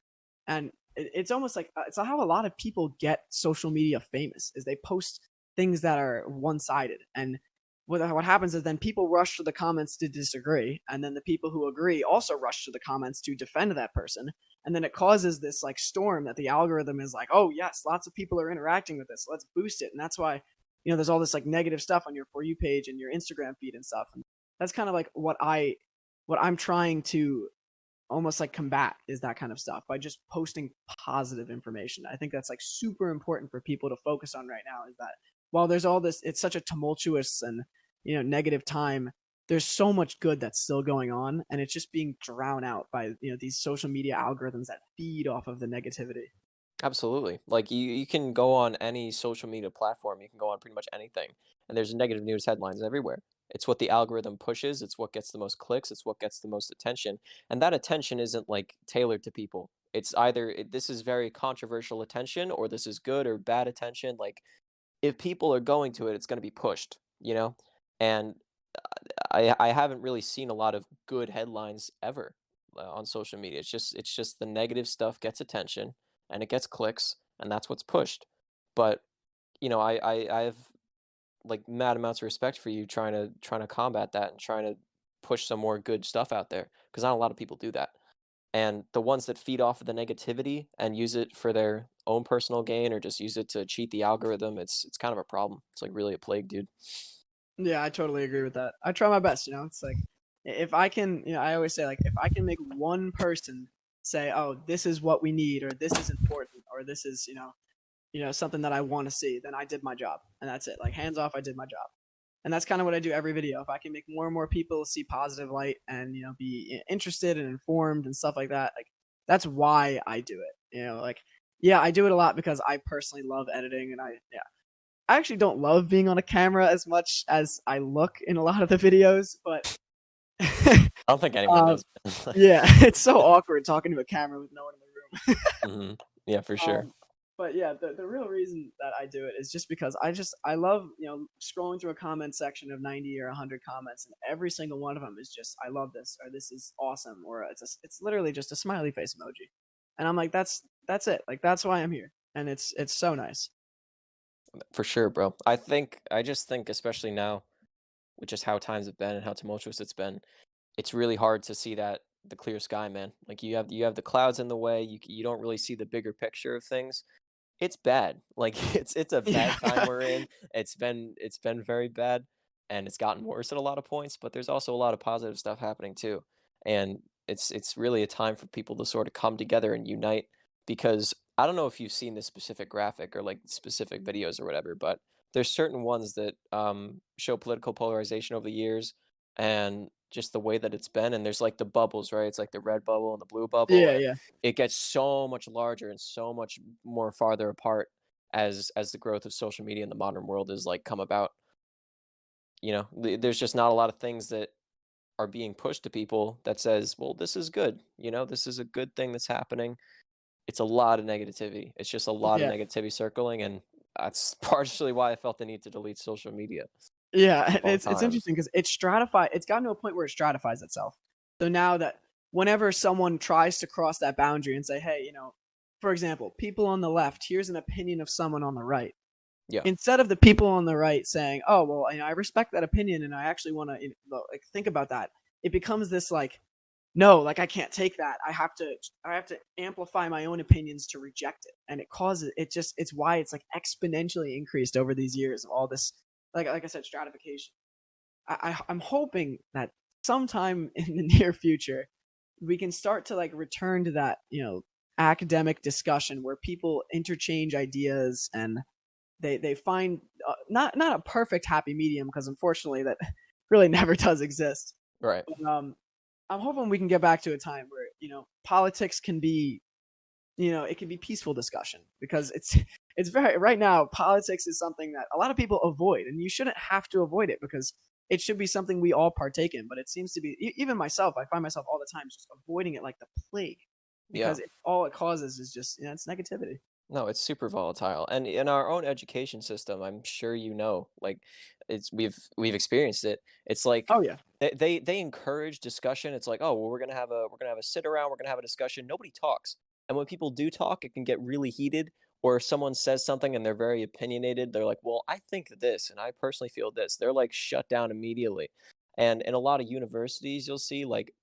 And it's almost like it's how a lot of people get social media famous is they post things that are one-sided, and what happens is then people rush to the comments to disagree, and then the people who agree also rush to the comments to defend that person, and then it causes this like storm that the algorithm is like oh yes lots of people are interacting with this, let's boost it. And that's why there's all this like negative stuff on your For You page and your Instagram feed and stuff. And that's kind of like what I what I'm trying to almost like combat is that kind of stuff by just posting positive information. I think that's like super important for people to focus on right now, is that while there's all this, it's such a tumultuous and, negative time, there's so much good that's still going on, and it's just being drowned out by, these social media algorithms that feed off of the negativity. Absolutely. Like you can go on any social media platform, you can go on pretty much anything, and there's negative news headlines everywhere. It's what the algorithm pushes, it's what gets the most clicks, it's what gets the most attention. And that attention isn't like tailored to people. It's either this is very controversial attention or this is good or bad attention. Like if people are going to it, it's going to be pushed, you know? And I haven't really seen a lot of good headlines ever on social media. It's just the negative stuff gets attention and it gets clicks and that's what's pushed. But I have like mad amounts of respect for you trying to combat that and trying to push some more good stuff out there because not a lot of people do that. And the ones that feed off of the negativity and use it for their own personal gain or just use it to cheat the algorithm, it's kind of a problem. It's like really a plague, dude. Yeah, I totally agree with that. I try my best, It's like if I can, I always say like if I can make one person say, "Oh, this is what we need," or "This is important," or "This is, something that I want to see," then I did my job. And that's it. Like hands off, I did my job. And that's kind of what I do every video. If I can make more and more people see positive light and, be interested and informed and stuff like that, like that's why I do it. Like yeah, I do it a lot because I personally love editing, and I actually don't love being on a camera as much as I look in a lot of the videos, but I don't think anyone um, does. yeah, it's so awkward talking to a camera with no one in the room. Hmm. Yeah, for sure. um, but yeah, the real reason that I do it is just because I love, scrolling through a comment section of 90 or 100 comments, and every single one of them is just I love this, or this is awesome, or it's literally just a smiley face emoji, and I'm like that's it, like that's why I'm here, and it's so nice. For sure, bro. I just think especially now with just how times have been and how tumultuous it's been, it's really hard to see that the clear sky, man. Like you have the clouds in the way. You don't really see the bigger picture of things. It's bad. Like it's a Yeah. bad time we're in. It's been very bad and it's gotten worse at a lot of points, but there's also a lot of positive stuff happening too. And it's really a time for people to sort of come together and unite because I don't know if you've seen this specific graphic or like specific videos or whatever, but there's certain ones that show political polarization over the years and just the way that it's been. And there's like the bubbles, right? It's like the red bubble and the blue bubble, Yeah, and yeah. it gets so much larger and so much more farther apart as the growth of social media in the modern world has like come about. There's just not a lot of things that are being pushed to people that says, well, this is good. This is a good thing that's happening. It's a lot of negativity. It's just a lot of Yeah. negativity circling, and that's partially why I felt the need to delete social media Yeah, for a long it's time. interesting because it's gotten to a point where it stratifies itself. So now that whenever someone tries to cross that boundary and say, "Hey, for example, people on the left, here's an opinion of someone on the right." Yeah. Instead of the people on the right saying, "Oh, well, I respect that opinion and I actually want to like think about that," it becomes this like, "No, like I can't take that. I have to amplify my own opinions to reject it." And it causes it's why it's like exponentially increased over these years of all this, like I said, stratification. I'm hoping that sometime in the near future we can start to like return to that, academic discussion where people interchange ideas and they find, not a perfect happy medium, because unfortunately that really never does exist. Right. But I'm hoping we can get back to a time where, politics can be, it can be peaceful discussion, because it's very right now politics is something that a lot of people avoid, and you shouldn't have to avoid it because it should be something we all partake in. But it seems to be, even myself, I find myself all the time just avoiding it like the plague, Yeah. because all it causes is just, it's negativity. No, it's super volatile. And in our own education system, I'm sure like we've experienced it. It's like Oh yeah. they encourage discussion. It's like, "Oh, well, we're gonna have a sit around, we're gonna have a discussion." Nobody talks. And when people do talk, it can get really heated. Or if someone says something and they're very opinionated, they're like, "Well, I think this and I personally feel this." They're like shut down immediately. And in a lot of universities, you'll see like,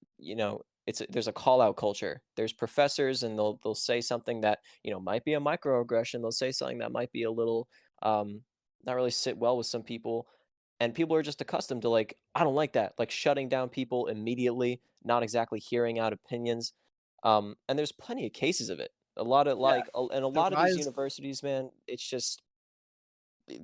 there's a call out culture. There's professors and they'll say something that might be a microaggression. They'll say something that might be a little not really sit well with some people, And people are just accustomed to like, I don't like that, like shutting down people immediately, not exactly hearing out opinions. And there's plenty of cases of it. A lot of Yeah, and a the lot of these rise. universities, man, it's just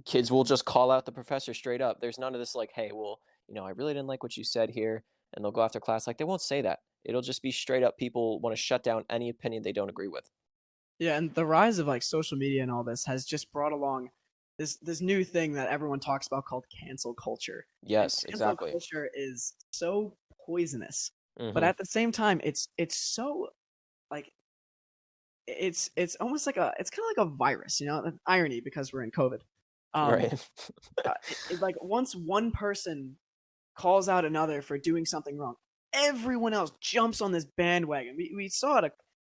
kids will just call out the professor straight up. There's none of this like, hey, well, I really didn't like what you said here, and they'll go after class. Like they won't say that. It'll just be straight up. People want to shut down any opinion they don't agree with. Yeah, and the rise of like social media and all this has just brought along this new thing that everyone talks about called cancel culture. And Yes, cancel exactly. culture is so poisonous, but Hmm. at the same time, it's so like it's almost like it's kind of like a virus, An irony because we're in COVID. Um, Right. like once one person calls out another for doing something wrong, everyone else jumps on this bandwagon. We saw it a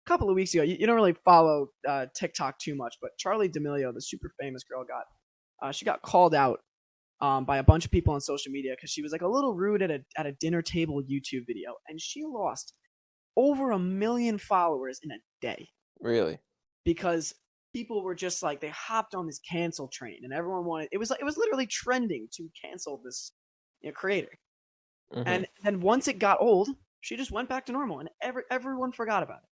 couple of weeks ago. You don't really follow TikTok too much, but Charlie D'Amelio, the super famous girl, she got called out by a bunch of people on social media because she was like a little rude at a dinner table YouTube video, and she lost over 1 million followers in a day Really. because people were just like they hopped on this cancel train, and everyone wanted it was literally trending to cancel this creator. Hmm. And then once it got old, she just went back to normal, and everyone forgot about it.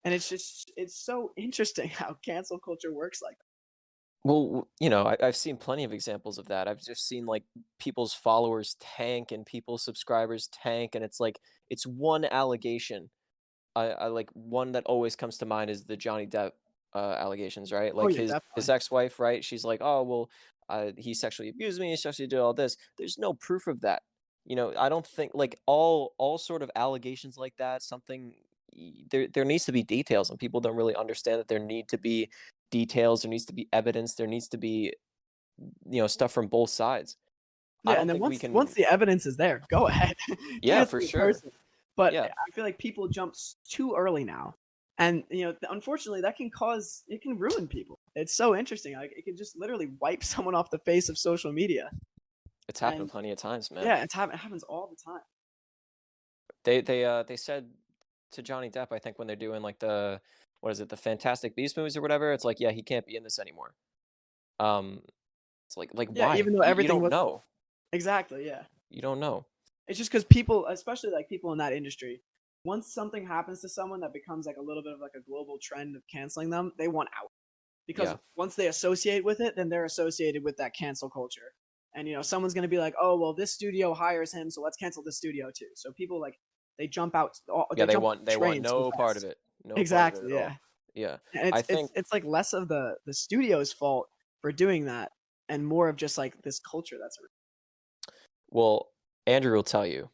And it's so interesting how cancel culture works like that. Well, I've seen plenty of examples of that. I've just seen like people's followers tank and people's subscribers tank, and it's like it's one allegation. I like one that always comes to mind is the Johnny Depp allegations, right? Oh Like yeah, his definitely. ex-wife, right? She's like, oh well, he sexually abused me, he sexually did all this. There's no proof of that. I don't think like all sort of allegations like that. There needs to be details, and people don't really understand that there need to be details. There needs to be evidence. There needs to be stuff from both sides. I Yeah, and don't then think we once can. the evidence is there, go ahead, Yeah, for cancel the sure. person. But Yeah, I feel like people jump too early now, and unfortunately, that can ruin people. It's so interesting. Like it can just literally wipe someone off the face of social media. it's happened And plenty of times, man. yeah, it happens all the time. They said to Johnny Depp, I think when they're doing like the what is it, the Fantastic Beast movies or whatever, it's like, yeah, he can't be in this anymore. Um, it's like Yeah, why? even though You everything don't was know. exactly, yeah. You don't know. It's just because people, especially like people in that industry, once something happens to someone that becomes like a little bit of like a global trend of canceling them, they want out because Yeah, once they associate with it, then they're associated with that cancel culture. And someone's gonna be like, "Oh, well, this studio hires him, so let's cancel this studio too." So people like they jump out, yeah. they They jump off want the they want train so no part of fast. it. No part of it Exactly, at yeah. all. Yeah, And I it's think. it's like less of the studio's fault for doing that, and more of just like this culture that's around. Well, Andrew will tell you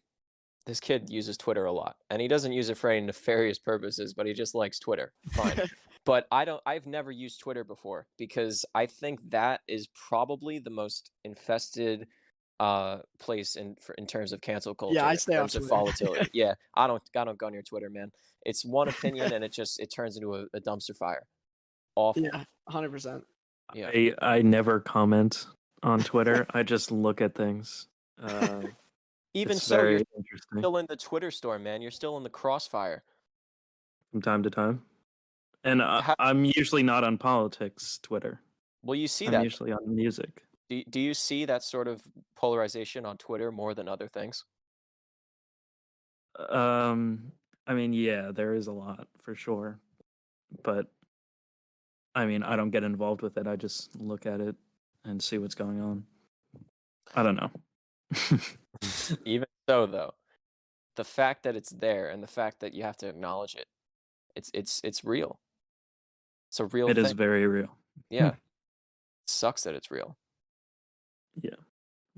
this kid uses Twitter a lot, and he doesn't use it for any nefarious purposes, but he just likes Twitter. Fine. But I've never used Twitter before because I think that is probably the most infested place in terms of cancel Yeah, culture, I in stay off terms of Twitter. volatility. Yeah, I don't go near Twitter, man. It's one opinion and it turns into a dumpster fire. Awful. Yeah, 100%. Yeah. I never comment on Twitter. I just look at things. Even It's so, you're very interesting still in the Twitter storm, man. You're still in the crossfire. from time to time. And How, I'm usually not on politics Twitter. well, you see I'm that. usually on music. Do you see that sort of polarization on Twitter more than other things? Um, I mean, yeah, there is a lot for sure, but I mean, I don't get involved with it. I just look at it and see what's going on. I don't know. Even so, though, the fact that it's there and the fact that you have to acknowledge it, it's real. It's a real It is thing. very real. Yeah, it sucks that it's real. Yeah.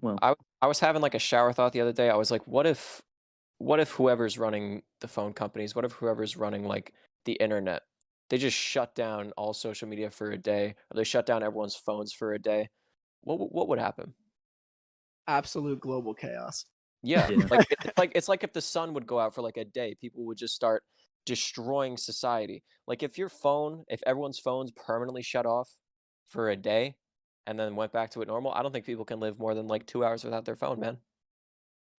Well, I was having like a shower thought the other day. I was like, what if whoever's running the phone companies, what if whoever's running like the internet, they just shut down all social media for a day, or they shut down everyone's phones for a day? What would happen? Absolute global chaos. Yeah, yeah. like it's like if the sun would go out for like a day, people would just start destroying society. Like if everyone's phones permanently shut off for a day and then went back to it normal, I don't think people can live more than like 2 hours without their phone, man.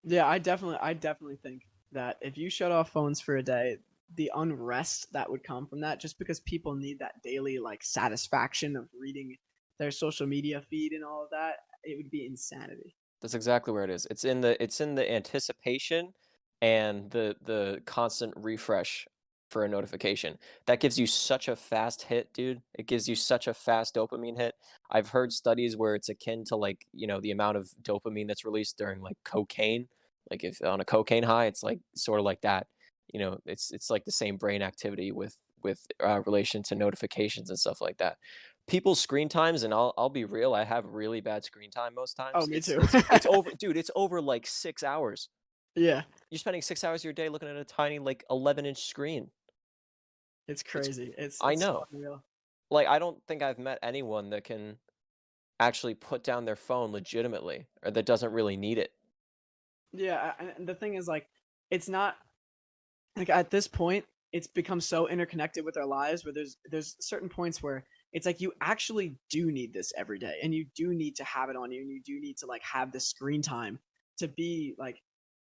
Yeah, I definitely think that if you shut off phones for a day, the unrest that would come from that, just because people need that daily like satisfaction of reading their social media feed and all of that, it would be insanity. That's exactly where it is. It's in the anticipation and the constant refresh for a notification. That gives you such a fast hit, dude. It gives you such a fast dopamine hit. I've heard studies where it's akin to like, the amount of dopamine that's released during like cocaine. Like if on a cocaine high, it's like sort of like that. It's like the same brain activity with relation to notifications and stuff like that. People's screen times, and I'll be real, I have really bad screen time most Oh, times. me It's too. it's it's over, dude. It's over like 6 hours. Yeah, You're spending 6 hours of your day looking at a tiny like 11-inch screen. it's It's crazy. It's I it's so know. unreal. Like I don't think I've met anyone that can actually put down their phone legitimately or that doesn't really need it. Yeah, and the thing is, like, it's not like at this point, it's become so interconnected with our lives where there's certain points where it's like you actually do need this every day, and you do need to have it on you, and you do need to like have this screen time to be like,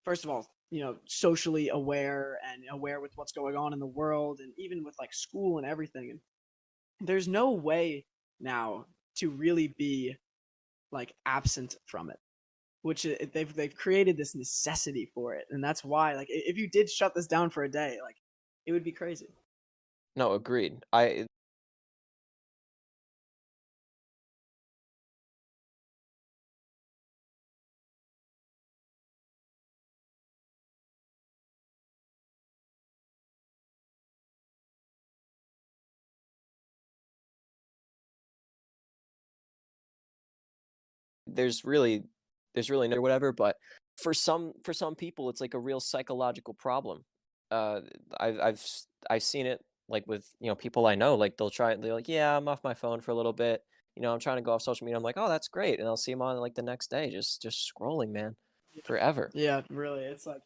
first of all, socially aware and aware with what's going on in the world, and even with like school and everything. And there's no way now to really be like absent from it, which they've created this necessity for it, and that's why like if you did shut this down for a day, like it would be crazy. No, agreed. I there's really no whatever, but for some people it's like a real psychological problem. Uh I've seen it like with, people I know, like they're like, "Yeah, I'm off my phone for a little bit. I'm trying to go off social media." I'm like, "Oh, that's great." And I'll see them on like the next day just scrolling, man, forever. Yeah, really, it's like,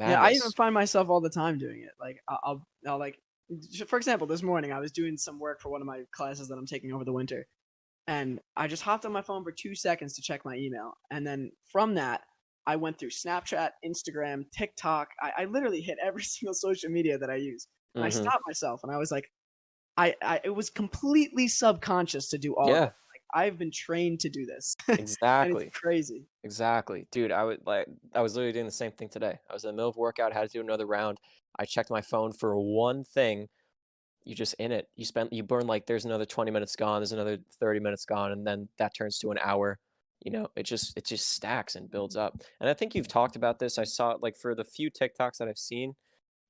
yeah, I even Madness. find myself all the time doing it. Like I'll like, for example, this morning I was doing some work for one of my classes that I'm taking over the winter, and I just hopped on my phone for 2 seconds to check my email, and then from that I went through Snapchat, Instagram, TikTok. I literally hit every single social media that I use, and I Mhm. stopped myself, and I was like, it was completely subconscious to do all of Yeah, it. Like I've been trained to do this, and it's exactly. crazy. Exactly. Dude, I was literally doing the same thing today. I was in the middle of workout, had to do another round. I checked my phone for one thing. You just in it. You burn like there's another 20 minutes gone, there's another 30 minutes gone, and then that turns to an hour. It just stacks and builds up. And I think you've talked about this. I saw it like for the few TikToks that I've seen.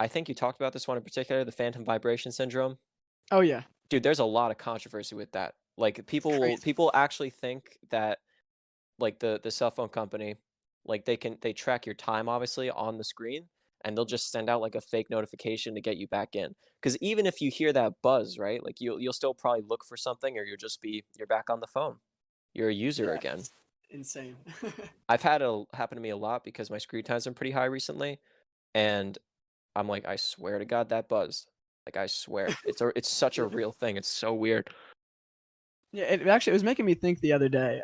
I think you talked about this one in particular, the phantom vibration syndrome. Oh yeah, Dude, there's a lot of controversy with that. Like it's people crazy. people actually think that like the cell phone company, like they track your time obviously on the screen, and they'll just send out like a fake notification to get you back in. Because even if you hear that buzz, right, like you'll still probably look for something, or you're back on the phone. You're a user Yeah, again. it's insane. I've had it happen to me a lot because my screen time's been pretty high recently, and I'm like, I swear to God that buzzed. Like I swear, it's such a Yeah, real thing. It's so weird. yeah. It was making me think the other day.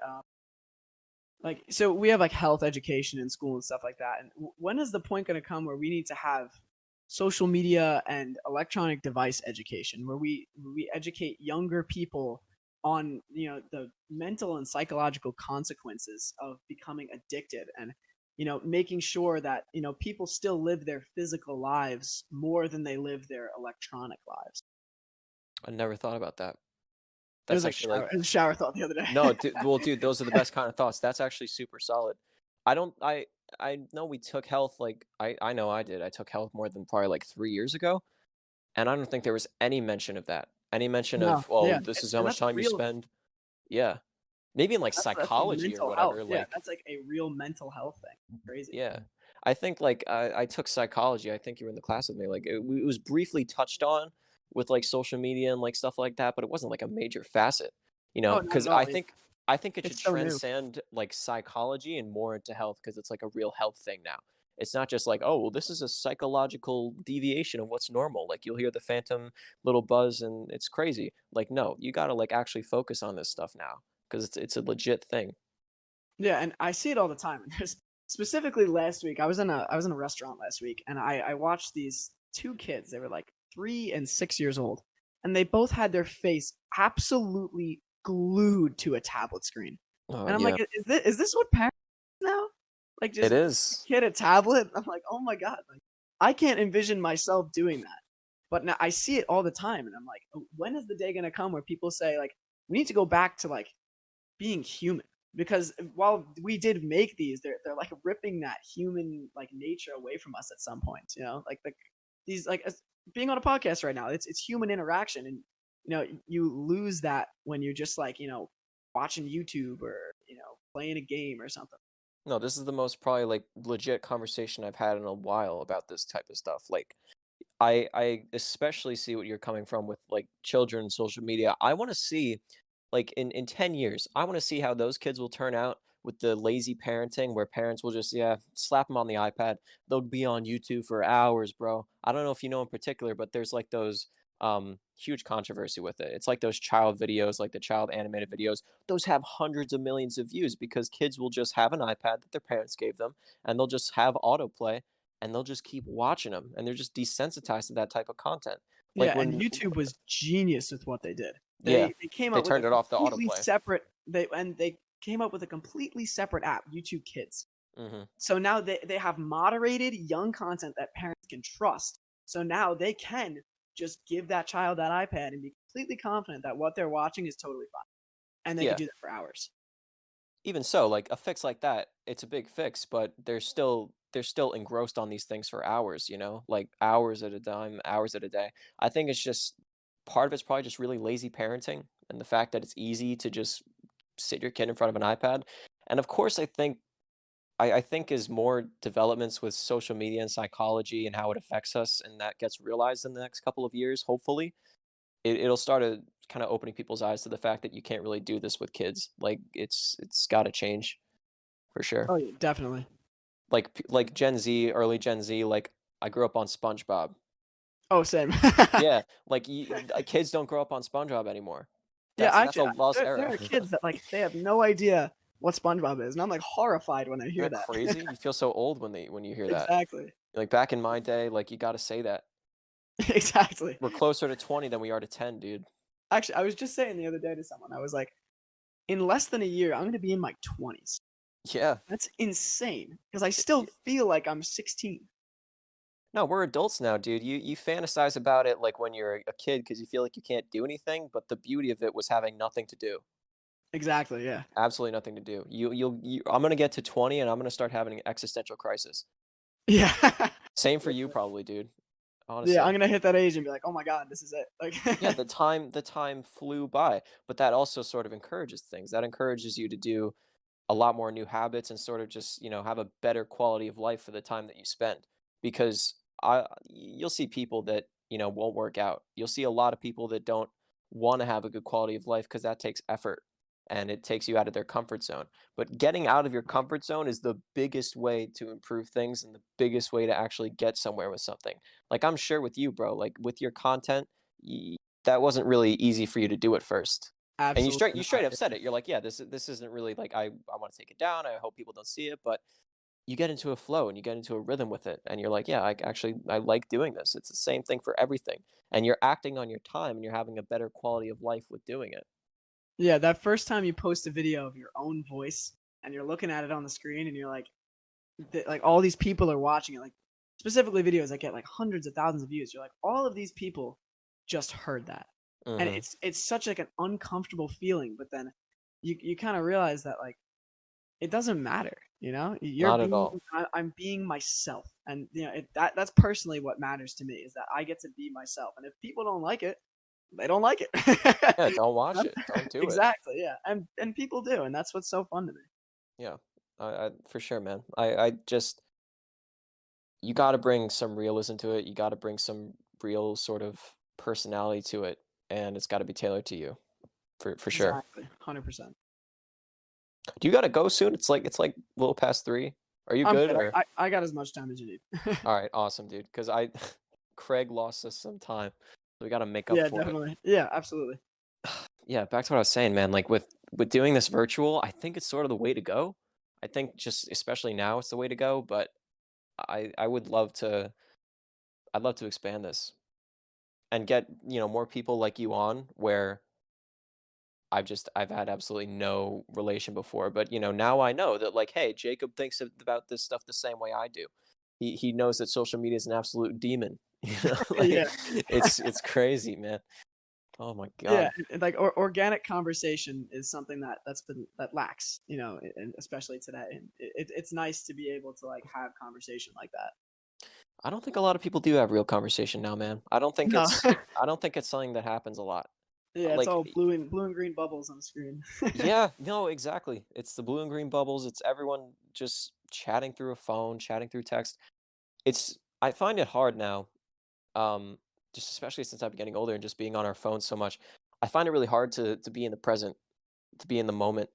Like, so we have like health education in school and stuff like that. And when is the point going to come where we need to have social media and electronic device education, where we educate younger people on the mental and psychological consequences of becoming addicted, and making sure that people still live their physical lives more than they live their electronic lives. I never thought about that. It was That's like actually like shower thought the other day. no, dude, those are the best kind of thoughts. That's actually super solid. I don't I know we took health like I know I did. I took health more than probably like 3 years ago, and I don't think there was any mention of that. Any mention No, of, "Oh, yeah, this is it's how and much that's a time you real spend." Yeah. Maybe in like that's like psychology or mental health. whatever, Yeah, like that's like a real mental health thing. Crazy. yeah. I think like I took psychology. I think you were in the class with me. Like it was briefly touched on with like social media and like stuff like that, but it wasn't like a major facet, Oh, not because at all. I think it should It's so new. transcend like psychology and more into health because it's like a real health thing now. It's not just like, oh, well, this is a psychological deviation of what's normal. Like you'll hear the phantom little buzz and it's crazy. Like, no, you gotta like actually focus on this stuff now because it's a legit thing. Yeah, and I see it all the time. And there's specifically last week, I was in a restaurant last week, and I watched these two kids. They were like 3 and 6 years old, and they both had their face absolutely glued to a tablet screen. Oh And I'm like, yeah. is this what parents now? Like, It just is. get a tablet? I'm like, oh my god, like, I can't envision myself doing that. But now I see it all the time, and I'm like, when is the day gonna come where people say like, we need to go back to like being human? Because while we did make these, they're like ripping that human like nature away from us at some point. You know, like these like being on a podcast right now, it's human interaction, and you lose that when you're just like watching YouTube or playing a game or something. No, this is the most probably like legit conversation I've had in a while about this type of stuff. Like I especially see what you're coming from with like children, social media. I want to see like in 10 years, I want to see how those kids will turn out with the lazy parenting where parents will just slap them on the iPad. They'll be on YouTube for hours, bro. I don't know if you know in particular, but there's like those huge controversy with it. It's like those child videos, like the child animated videos. Those have hundreds of millions of views because kids will just have an iPad that their parents gave them and they'll just have autoplay and they'll just keep watching them and they're just desensitized to that type of content. Yeah, Like and when YouTube was genius with what they did. yeah, They came they up with a turned it off the completely autoplay. separate they came up with a completely separate app, YouTube Kids. Mhm. So now they have moderated young content that parents can trust. So now they can just give that child that iPad and be completely confident that what they're watching is totally fine. And they could Yeah. do that for hours. Even so, like a fix like that, it's a big fix, but they're still engrossed on these things for hours, like hours at a time, hours at a day. I think it's just part of it's probably just really lazy parenting and the fact that it's easy to just sit your kid in front of an iPad. And of course, I think as more developments with social media and psychology and how it affects us and that gets realized in the next couple of years, hopefully, it'll start to kind of opening people's eyes to the fact that you can't really do this with kids. Like it's got to change for sure. Oh yeah, definitely. Like Gen Z, early Gen Z, like I grew up on SpongeBob. Oh, same. Yeah, like kids don't grow up on SpongeBob anymore. Yeah, That's a actually, lost there era. are kids that like they have no idea what SpongeBob is, and I'm like horrified when I Isn't hear that that. crazy? You feel so old when you hear that. Exactly. Like back in my day, like you got to say that. Exactly. We're closer to 20 than we are to 10, dude. Actually, I was just saying the other day to someone, I was like, in less than a year, I'm gonna be in my 20s. Yeah. That's insane because I still feel like I'm 16. No, we're adults now, dude. You fantasize about it like when you're a kid because you feel like you can't do anything, but the beauty of it was having nothing to do. Exactly. Yeah. Absolutely nothing to do. I'm gonna get to 20 and I'm gonna start having an existential crisis. Yeah. Same for you, probably, dude. Yeah. Honestly. I'm gonna hit that age and be like, oh my god, this is it. Yeah, Like, the time flew by, but that also sort of encourages things. That encourages you to do a lot more new habits and sort of just, have a better quality of life for the time that you spend. Because you'll see people that, won't work out. You'll see a lot of people that don't want to have a good quality of life because that takes effort and it takes you out of their comfort zone. But getting out of your comfort zone is the biggest way to improve things and the biggest way to actually get somewhere with something. Like I'm sure with you, bro, like with your content, that wasn't really easy for you to do at first. And you straight absolutely you not. straight up said it. You're like, "Yeah, this isn't really like I want to take it down. I hope people don't see it." But you get into a flow and you get into a rhythm with it and you're like, "Yeah, I like doing this." It's the same thing for everything. And you're acting on your time and you're having a better quality of life with doing it. Yeah, that first time you post a video of your own voice and you're looking at it on the screen and you're like, like all these people are watching it, like specifically videos that get like hundreds of thousands of views. You're like, all of these people just heard that, and Mhm. it's such like an uncomfortable feeling. But then you kind of realize that like it doesn't matter. You're Not at being all. I'm being myself, and that's personally what matters to me is that I get to be myself, and if people don't like it, they don't like it. Yeah, don't You watch know? it. Don't do it. Exactly, yeah, and people do, and that's what's so fun to me. Yeah. I for sure, man. I just you got to bring some realism to it. You got to bring some real sort of personality to it and it's got to be tailored to you for sure. Exactly, 100%. Do you gotta go soon? It's like a little past 3. Are you I'm good good. or I got as much time as you need. Alright, awesome, dude. Because I Craig lost us some time, so we gotta make up Yeah, for it. definitely. Yeah, absolutely. Yeah, back to what I was saying, man, like, with doing this virtual, I think it's sort of the way to go. I think just especially now, it's the way to go, but I would love to I'd love to expand this and get, more people like you on where I've had absolutely no relation before, but now I know that like, hey, Jacob thinks about this stuff the same way I do. He knows that social media is an absolute demon. Yeah. Like it's crazy, man. Oh my Yeah, god. like organic conversation is something that lacks, and especially today. And it's nice to be able to like have conversation like that. I don't think a lot of people do have real conversation now, man. I don't think No, it's I don't think it's something that happens a lot. yeah, it's Like all blue and green bubbles on the screen. yeah, no, exactly. It's the blue and green bubbles. It's everyone just chatting through a phone, chatting through text. I find it hard now, um, just especially since I'm getting older and just being on our phones so much. I find it really hard to be in the present, to be in the moment,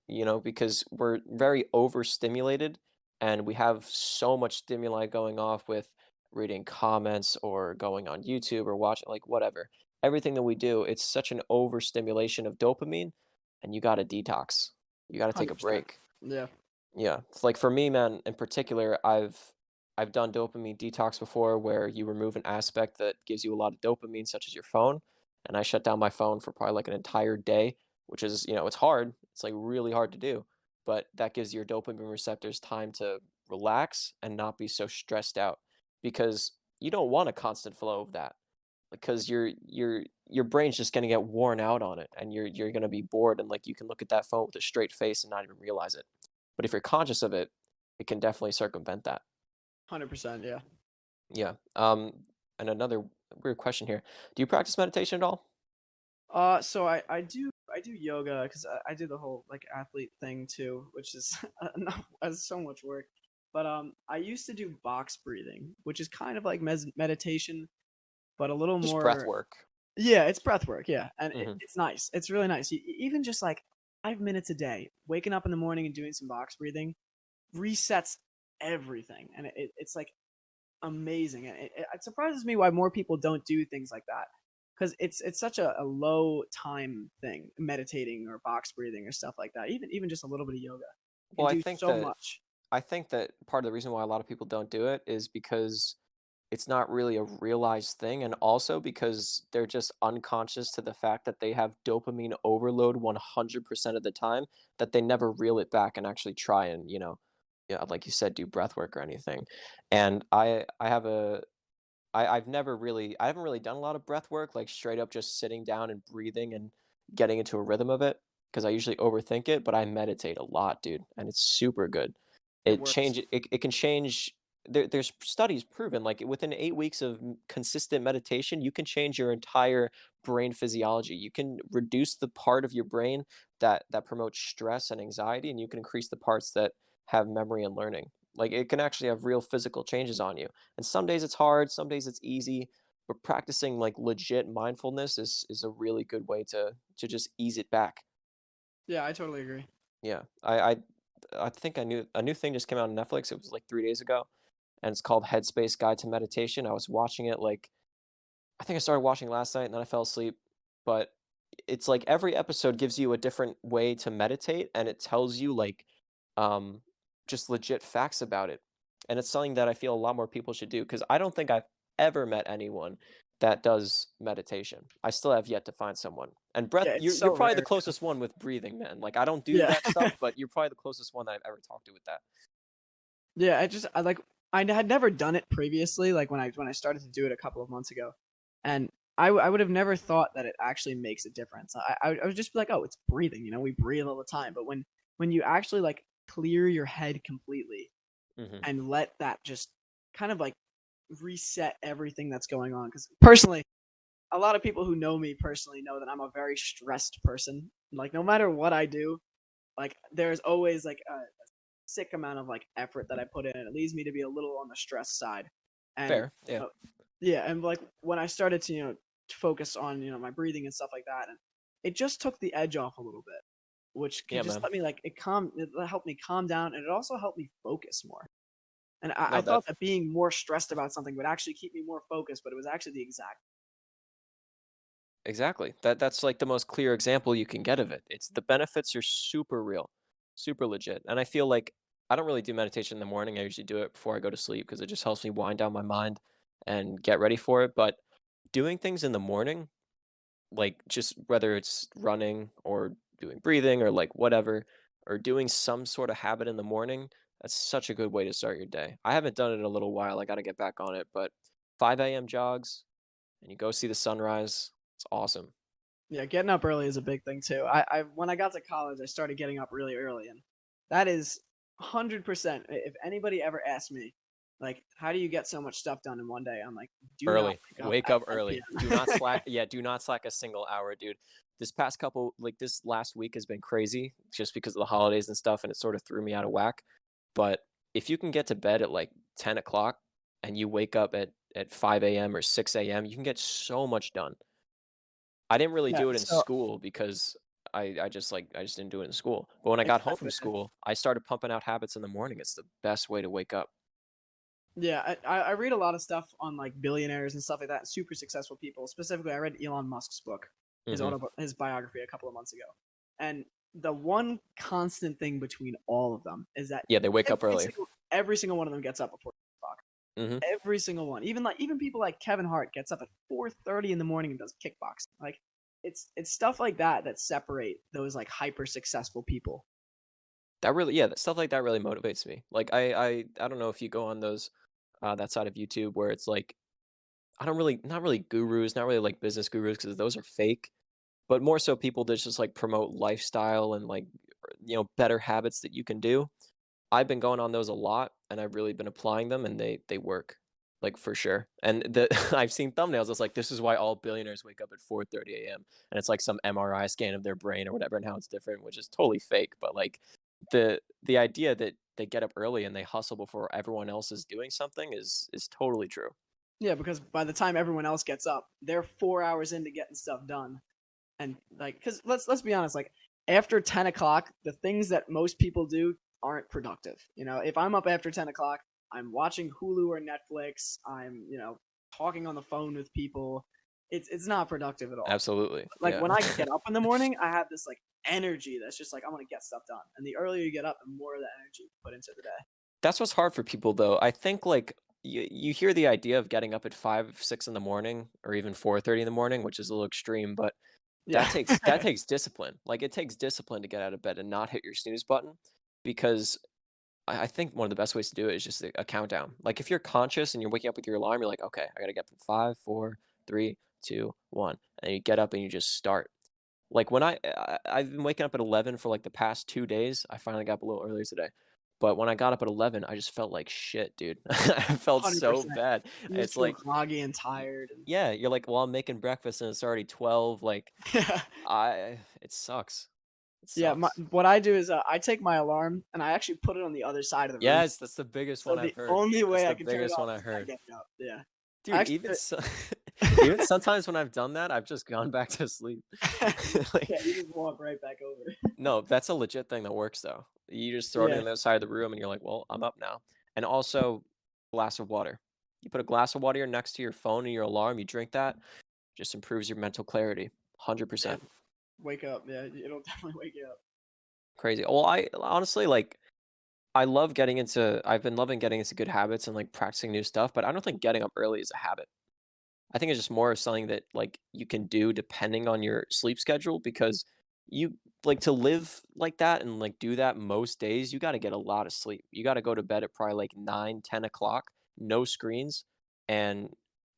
because we're very overstimulated and we have so much stimuli going off with reading comments or going on YouTube or watching like whatever. Everything that we do, it's such an overstimulation of dopamine and you got to detox. You got to take a 100%. break. Yeah. Yeah. It's like for me, man, in particular, I've done dopamine detox before where you remove an aspect that gives you a lot of dopamine, such as your phone. And I shut down my phone for probably like an entire day, which is, it's hard. It's like really hard to do, but that gives your dopamine receptors time to relax and not be so stressed out because you don't want a constant flow of that because your brain's just going to get worn out on it and you're going to be bored and like you can look at that phone with a straight face and not even realize it. But if you're conscious of it, it can definitely circumvent that. 100%. Yeah. Yeah. And another weird question here. Do you practice meditation at all? So I do yoga because I do the whole like athlete thing too, which is as so much work. But I used to do box breathing, which is kind of like meditation, but a little Just breath more. work. Yeah, it's breath work. Yeah, and Hmm. it's nice. It's really nice. Even just like 5 minutes a day, waking up in the morning and doing some box breathing resets everything, and it's like amazing. And it surprises me why more people don't do things like that because it's such a low time thing, meditating or box breathing or stuff like that. Even just a little bit of yoga can Well, do so much. I think that part of the reason why a lot of people don't do it is because it's not really a realized thing, and also because they're just unconscious to the fact that they have dopamine overload 100% of the time, that they never reel it back and actually try and, yeah, like you said, do breath work or anything. And I haven't really done a lot of breath work, like straight up just sitting down and breathing and getting into a rhythm of it because I usually overthink it, but I meditate a lot, dude, and it's super good. It works. It can change. There's studies proven like within 8 weeks of consistent meditation, you can change your entire brain physiology. You can reduce the part of your brain that promotes stress and anxiety, and you can increase the parts that have memory and learning. Like it can actually have real physical changes on you. And some days it's hard, some days it's easy, but practicing like legit mindfulness is a really good way to just ease it back. Yeah, I totally agree. Yeah. I think I knew a new thing just came out on Netflix. It was like 3 days ago, and it's called Headspace Guide to Meditation. I was watching it like I think I started watching last night and then I fell asleep, but it's like every episode gives you a different way to meditate and it tells you like um just legit facts about it. And it's something that I feel a lot more people should do because I don't think I've ever met anyone that does meditation. I still have yet to find someone. And breath, Yeah, it's you're so probably the rare. closest one with breathing, man. Like I don't do Yeah. that stuff, but you're probably the closest one that I've ever talked to with that. Yeah, I like I had never done it previously, like when I started to do it a couple of months ago, and I would have never thought that it actually makes a difference. I would just be like, oh, it's breathing, we breathe all the time, but when you actually like clear your head completely Hmm. and let that just kind of like reset everything that's going on, because personally, a lot of people who know me personally know that I'm a very stressed person. Like no matter what I do, like there's always like a sick amount of like effort that I put in, and it leads me to be a little on the stress side. And Fair. Yeah. yeah, and like when I started to to focus on my breathing and stuff like that, and it just took the edge off a little bit, which could Yeah, just man. let me like it helped me calm down, and it also helped me focus more. And I No, that thought that being more stressed about something would actually keep me more focused, but it was actually the exact. exactly. That's like the most clear example you can get of it. It's the benefits are super real, super legit. And I feel like I don't really do meditation in the morning. I usually do it before I go to sleep because it just helps me wind down my mind and get ready for it. But doing things in the morning, like just whether it's running or doing breathing or like whatever, or doing some sort of habit in the morning, that's such a good way to start your day. I haven't done it in a little while. I got to get back on it, but 5 a.m. jogs and you go see the sunrise. It's awesome. Yeah, getting up early is a big thing too. I when I got to college, I started getting up really early, and that is 100%. If anybody ever asked me, like, how do you get so much stuff done in one day? I'm like, do not Early. wake up Wake at up 10 early. Do not slack. Yeah, do not slack a single hour, dude. This last week has been crazy just because of the holidays and stuff, and it sort of threw me out of whack. But if you can get to bed at like 10 o'clock and you wake up at 5 a.m. or 6 a.m., you can get so much done. I didn't really Yeah, do it in so school because I just didn't do it in school. But when I got home from exactly. school, I started pumping out habits in the morning. It's the best way to wake up. Yeah, I read a lot of stuff on like billionaires and stuff like that, super successful people. Specifically, I read Elon Musk's book, Hmm. his biography a couple of months ago, and the one constant thing between all of them is that Yeah, they wake up every early. single every single one of them gets up before 5 o'clock. Hmm. Every single one, even people like Kevin Hart gets up at 4:30 in the morning and does kickboxing. Like it's stuff like that that separate those like hyper successful people. That really, yeah, that stuff like that really motivates me. Like I don't know if you go on those that side of YouTube where it's like I don't really not really gurus, not really like business gurus because those are fake, but more so people that just like promote lifestyle and like better habits that you can do. I've been going on those a lot, and I've really been applying them, and they work, like, for sure. And the I've seen thumbnails, it's like, "This is why all billionaires wake up at 4:30 AM," and it's like some MRI scan of their brain or whatever, and how it's different, which is totally fake, but, like, the idea that they get up early and they hustle before everyone else is doing something is totally true. Yeah, because by the time everyone else gets up, they're 4 hours into getting stuff done. And like, because let's be honest, like after 10 o'clock, the things that most people do aren't productive. If I'm up after 10 o'clock, I'm watching Hulu or Netflix. I'm talking on the phone with people. It's not productive at all. Absolutely, Like yeah. when I get up in the morning, I have this like energy that's just like I want to get stuff done. And the earlier you get up, the more of that energy you put into the day. That's what's hard for people, though. I think, like, you hear the idea of getting up at 5, 6 in the morning or even 4:30 in the morning, which is a little extreme, but Yeah. that takes discipline. Like, it takes discipline to get out of bed and not hit your snooze button because I think one of the best ways to do it is just a countdown. Like, if you're conscious and you're waking up with your alarm, you're like, "Okay, I gotta get up in 5, 4, 3, 2, 1," and you get up and you just start. Like, when I've been waking up at 11 for, like, the past 2 days. I finally got up a little earlier today. But when I got up at 11, I just felt like shit, dude. I felt so 100%. bad. You just It's feel like groggy and tired. And yeah, you're like, "Well, I'm making breakfast and it's already 12." Like, yeah. it sucks. It Yeah, sucks. what I do is I take my alarm and I actually put it on the other side of the room. Yes, that's the biggest So one the I've heard. only That's way I the can turn it biggest off one I is by heard. getting up. Yeah. I Dude, actually even sometimes when I've done that, I've just gone back to sleep. Like, yeah, you just walk right back over. no, that's a legit thing that works though. You just throw it Yeah. in the other side of the room and you're like, "Well, I'm up now." And also, glass of water. You put a glass of water next to your phone and your alarm, you drink that, just improves your mental clarity. Yeah. 100%. Wake up. Yeah, it'll definitely wake you up. Crazy. Well, I honestly like I've been loving getting into good habits and like practicing new stuff, but I don't think getting up early is a habit. I think it's just more of something that like you can do depending on your sleep schedule because you like to live like that and like do that most days, you got to get a lot of sleep. You got to go to bed at probably like 9, 10 o'clock, no screens, and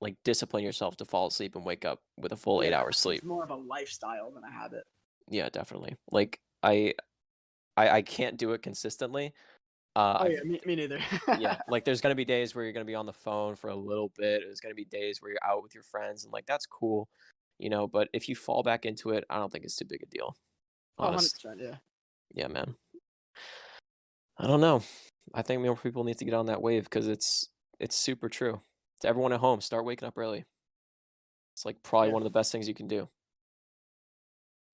like discipline yourself to fall asleep and wake up with a full Yeah, 8 hours it's sleep. more of a lifestyle than a habit. Yeah, definitely. Like I can't do it consistently. Oh yeah, I've me neither. Yeah, like there's gonna be days where you're gonna be on the phone for a little bit. There's gonna be days where you're out with your friends, and like that's cool, But if you fall back into it, I don't think it's too big a deal. Oh, Honest, 100%. Yeah. yeah, man. I don't know. I think more people need to get on that wave because it's super true. To everyone at home, start waking up early. It's like probably Yeah. one of the best things you can do.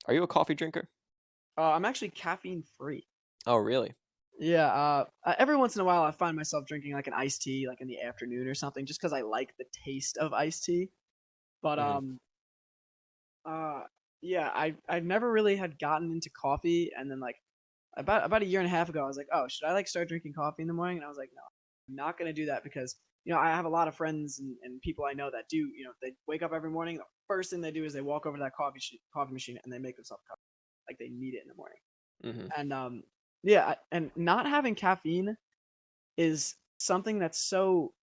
Are you a coffee drinker? I'm actually caffeine free. Oh, really? Yeah. Every once in a while, I find myself drinking like an iced tea, like in the afternoon or something, just because I like the taste of iced tea. But Hmm. uh, yeah, I never really had gotten into coffee, and then like about a year and a half ago, I was like, oh, should I like start drinking coffee in the morning? And I was like, no, I'm not gonna do that because I have a lot of friends and people I know that do. They wake up every morning. The first thing they do is they walk over to that coffee machine and they make themselves a cup. like they need it in the morning. Mm-hmm. And yeah, and not having caffeine is something that's so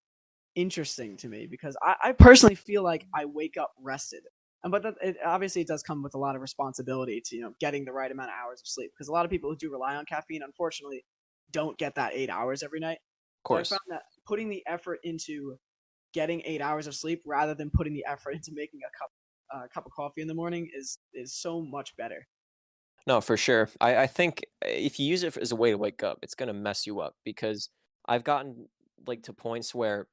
interesting to me because I personally feel like I wake up rested. But obviously it does come with a lot of responsibility to getting the right amount of hours of sleep, because a lot of people who do rely on caffeine unfortunately don't get that 8 hours every night. Of So I found course. that putting the effort into getting 8 hours of sleep rather than putting the effort into making a cup of coffee in the morning is so much better. No, for sure. I think if you use it as a way to wake up, it's gonna mess you up because I've gotten like to points where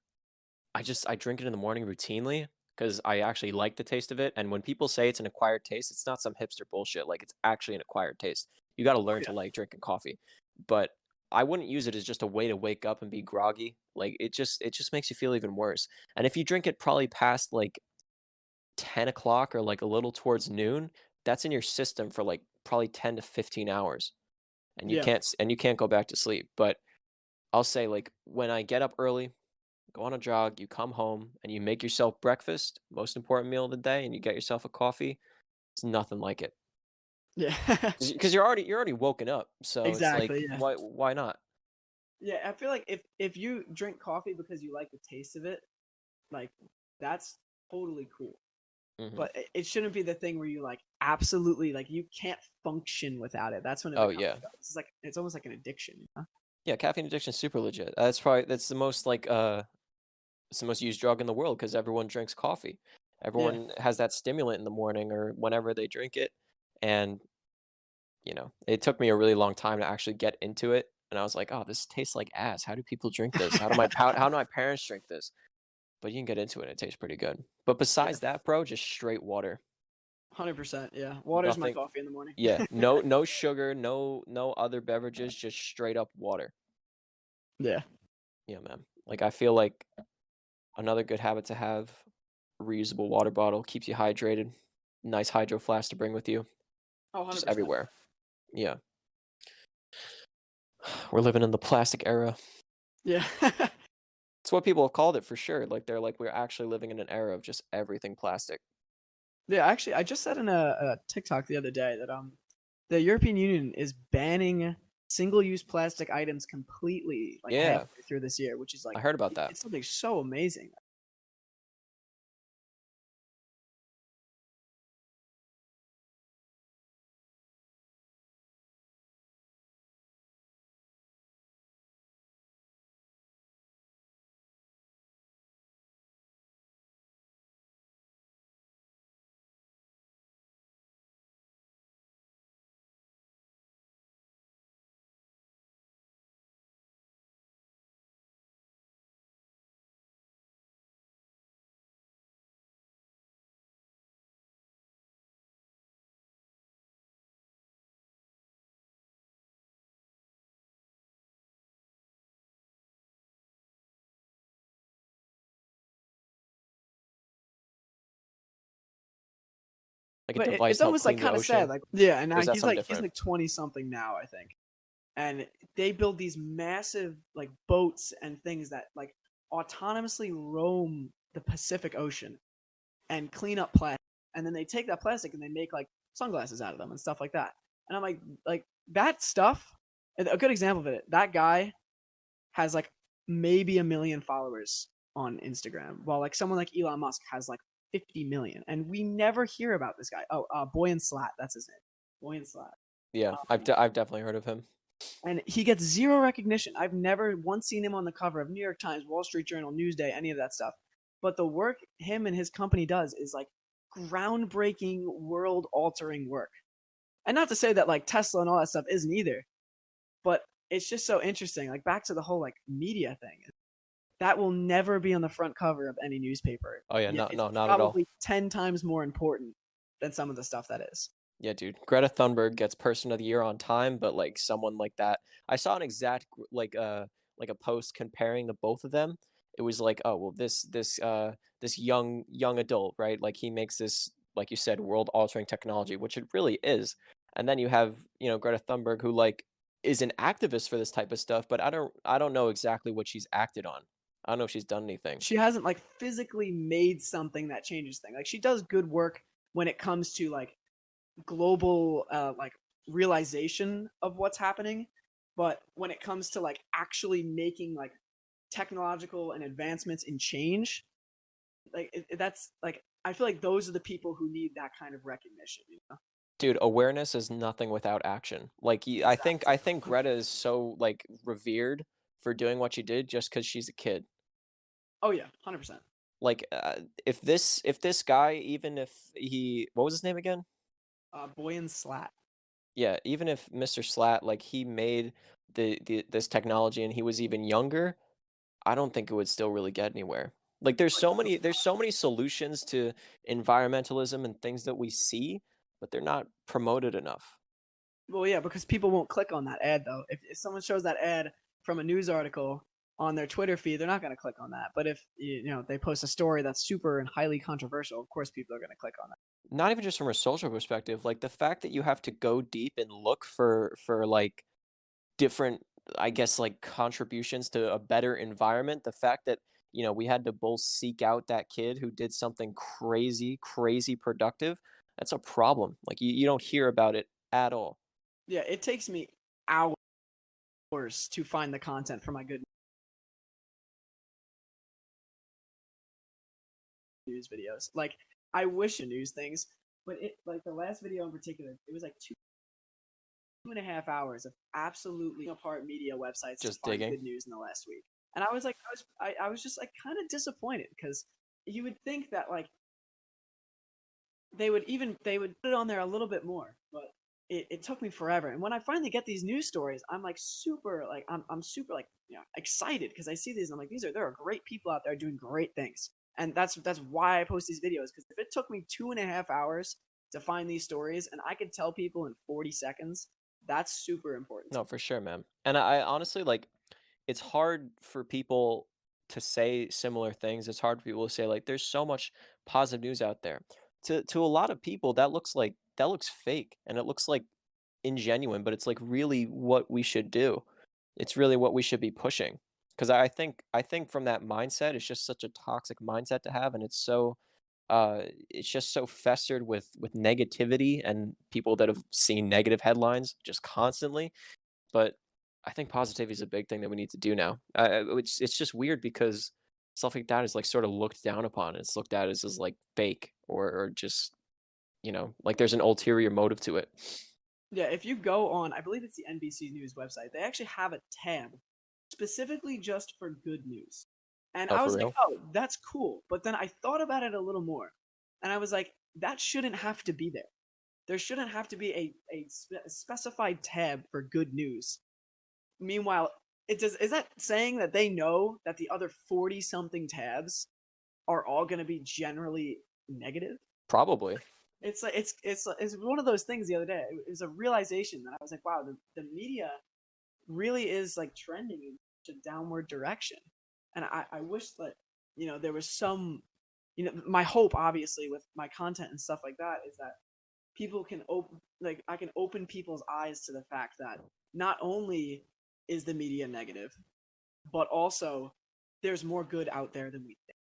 I drink it in the morning routinely because I actually like the taste of it. And when people say it's an acquired taste, it's not some hipster bullshit. Like it's actually an acquired taste. You got to Oh learn to yeah, like drinking coffee. But I wouldn't use it as just a way to wake up and be groggy. Like it just makes you feel even worse. And if you drink it probably past like 10 o'clock or like a little towards noon, that's in your system for like probably 10 to 15 hours. And yeah, you can't go back to sleep. But I'll say like when I get up early, go on a jog, you come home and you make yourself breakfast, most important meal of the day, and you get yourself a coffee. It's nothing like it yeah. because you're already woken up. So it's like Exactly. Yeah. why not? Yeah, I feel like if you drink coffee because you like the taste of it, like that's totally cool. Hmm. But it shouldn't be the thing where you like absolutely like you can't function without it. That's when it Oh becomes yeah, it's almost like an addiction. yeah. Caffeine addiction is super legit. That's the most like it's the most used drug in the world because everyone drinks coffee. Yeah. Everyone has that stimulant in the morning or whenever they drink it, and it took me a really long time to actually get into it. And I was like, oh, this tastes like ass. How do people drink this? How do my parents drink this? But you can get into it, and it tastes pretty good. But Yeah. besides that, bro, just straight water. 100%. Yeah. Water's my Nothing. coffee in the morning. Yeah, no sugar, no other beverages, just straight up water. Yeah. Yeah, man. Like I feel like another good habit to have, a reusable water bottle, keeps you hydrated. Nice hydro flask to bring with you, Oh, just 100%. everywhere. Yeah. We're living in the plastic era. Yeah. It's what people have called it for sure. Like they're like we're actually living in an era of just everything plastic. Yeah, actually, I just said in a TikTok the other day that the European Union is banning single-use plastic items completely, like Yeah, halfway through this year, which is I like heard about that. it's something so amazing. Like a But device it's to help almost like clean the kind of sad. ocean, Like yeah, and or is that he's something like different? 20 something now, I think. And they build these massive like boats and things that like autonomously roam the Pacific Ocean and clean up plastic. And then they take that plastic and they make like sunglasses out of them and stuff like that. And I'm like that stuff. A good example of it. That guy has like maybe 1 million followers on Instagram, while like someone like Elon Musk has like 50 million, and we never hear about this guy. Oh, Boy and Slat, that's his name. Boy and Slat. Yeah, Um, I've definitely heard of him. and he gets zero recognition. I've never once seen him on the cover of New York Times, Wall Street Journal, Newsday, any of that stuff. But the work him and his company does is like groundbreaking, world altering work. And not to say that like Tesla and all that stuff isn't either, but it's just so interesting. Like back to the whole like media thing. That will never be on the front cover of any newspaper. Oh yeah, Yet no, it's no, not at all. probably 10 times more important than some of the stuff that is. Yeah, dude. Greta Thunberg gets Person of the Year on time, but like someone like that, I saw an exact like a post comparing the both of them. It was like, oh well, this young adult, right? Like he makes this, like you said, world altering technology, which it really is. And then you have Greta Thunberg, who like is an activist for this type of stuff, but I don't know exactly what she's acted on. I don't know if she's done anything. She hasn't like physically made something that changes things. Like she does good work when it comes to like global like realization of what's happening, but when it comes to like actually making like technological and advancements in change, like that's like I feel like those are the people who need that kind of recognition, you know? Dude, awareness is nothing without action. Like, I Exactly. think Greta is so like revered for doing what she did just because she's a kid. Oh yeah, 100%. Like, if this guy, even if he, what was his name again? Boyan Slat. Yeah, even if Mr. Slat, like, he made this technology and he was even younger, I don't think it would still really get anywhere. Like, there's so many solutions to environmentalism and things that we see, but they're not promoted enough. Well, yeah, because people won't click on that ad though. If someone shows that ad from a news article on their Twitter feed, they're not going to click on that. But if you know they post a story that's super and highly controversial, of course people are going to click on that. Not even just from a social perspective, like the fact that you have to go deep and look for like different, I guess, like contributions to a better environment. The fact that, we had to both seek out that kid who did something crazy, crazy productive. That's a problem. Like you don't hear about it at all. Yeah, it takes me hours to find the content for my good news videos. Like I wish I news things, but it like the last video in particular, it was like 2.5 hours of absolutely apart media websites to Just find digging. good news in the last week. And I was like, I was just like kind of disappointed because you would think that like they would put it on there a little bit more, but it took me forever. And when I finally get these news stories, I'm like super like I'm super like excited because I see these and I'm like there are great people out there doing great things, and that's why I post these videos, because if it took me 2.5 hours to find these stories and I could tell people in 40 seconds, that's super important. No, for sure, man. And I honestly like, it's hard for people to say similar things. It's hard for people to say like there's so much positive news out there. To a lot of people that looks fake and it looks like ingenuine, but it's like really what we should do. It's really what we should be pushing. Because I think from that mindset, it's just such a toxic mindset to have, and it's just so festered with negativity and people that have seen negative headlines just constantly. But I think positivity is a big thing that we need to do now. It's just weird because stuff like that is like sort of looked down upon. It's looked at as like fake or just like there's an ulterior motive to it. Yeah, if you go on, I believe it's the NBC News website, they actually have a tab specifically just for good news. And Oh, I for was like, real? oh, that's cool. But then I thought about it a little more. And I was like, that shouldn't have to be there. There shouldn't have to be a specified tab for good news. Meanwhile, is that saying that they know that the other 40 something tabs are all going to be generally negative? Probably. It's like it's one of those things the other day. It was a realization that I was like, wow, the media really is like trending in such a downward direction. And I wish that, there was some, my hope obviously with my content and stuff like that is that people can open, like I can open people's eyes to the fact that not only is the media negative, but also there's more good out there than we think.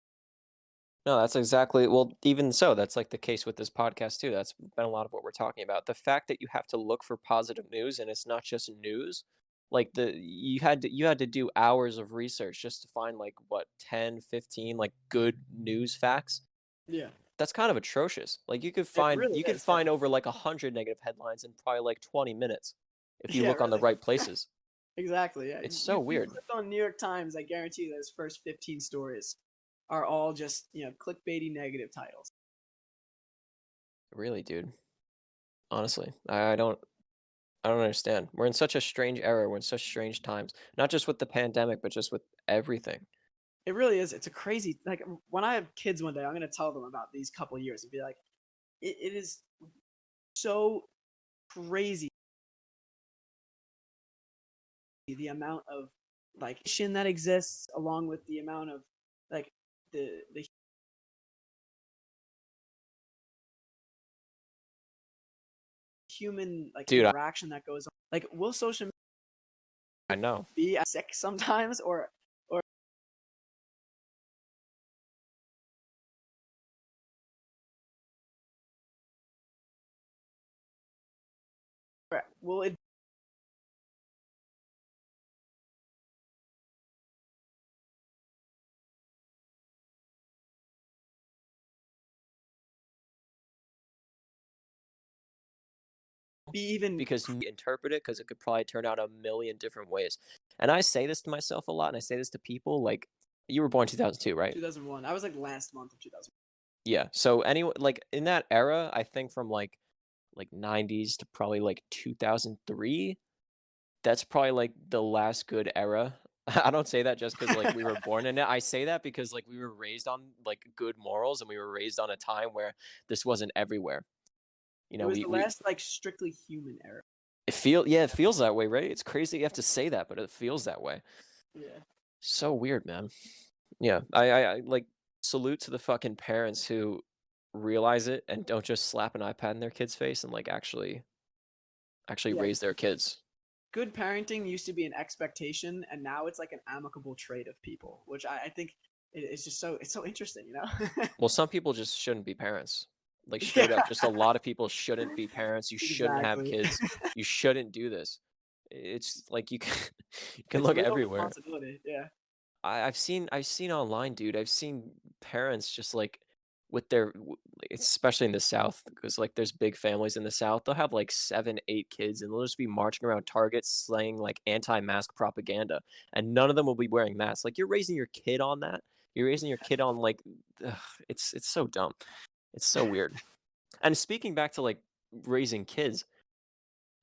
No, that's exactly, well, even so, that's like the case with this podcast too. That's been a lot of what we're talking about. The fact that you have to look for positive news and it's not just news. Like you had to do hours of research just to find like what 10, 15 like good news facts. Yeah, That's kind of atrocious. Like it really you could is. Yeah, find over like 100 negative headlines in probably like 20 minutes if you yeah, look on the really. right places. Exactly. Yeah, It's so you weird. click on New York Times, I guarantee you those first 15 stories are all just clickbaity negative titles. Really, dude. Honestly, I don't understand. We're in such a strange era. We're in such strange times. Not just with the pandemic, but just with everything. It really is. It's a crazy, like when I have kids one day, I'm gonna tell them about these couple years and be like, it is so crazy the amount of like that exists, along with the amount of like the human like Dude, interaction that goes on. Like, will social I know. media be sick sometimes, or will it be even because you interpret it because it could probably turn out a million different ways. And I say this to myself a lot, and I say this to people like, you were born 2002, right? 2001? I was like last month of 2000. Yeah. So anyway, like in that era, I think from like 90s to probably like 2003, that's probably like the last good era. I don't say that just because like we were born in it. I say that because like we were raised on like good morals, and we were raised on a time where this wasn't everywhere. You It know, was the we last like strictly human era. it feels that way, right? It's crazy you have to say that, but it feels that way. Yeah. So weird, man. Yeah, I like salute to the fucking parents who realize it and don't just slap an iPad in their kid's face and like actually Yeah. raise their kids. Good parenting used to be an expectation, and now it's like an amicable trait of people, which I think it's just it's so interesting, you know? Well, some people just shouldn't be parents. Like straight Yeah, up, just a lot of people shouldn't be parents. You shouldn't have exactly. kids. You shouldn't do this. It's like you can you can It's look real everywhere. responsibility. Yeah. I've seen online, dude. I've seen parents just like with especially in the South, because like there's big families in the South. They'll have like 7, 8 kids, and they'll just be marching around Target slaying like anti-mask propaganda, and none of them will be wearing masks. Like you're raising your kid on that. You're raising your kid on like, ugh, it's so dumb. It's so weird. And speaking back to like raising kids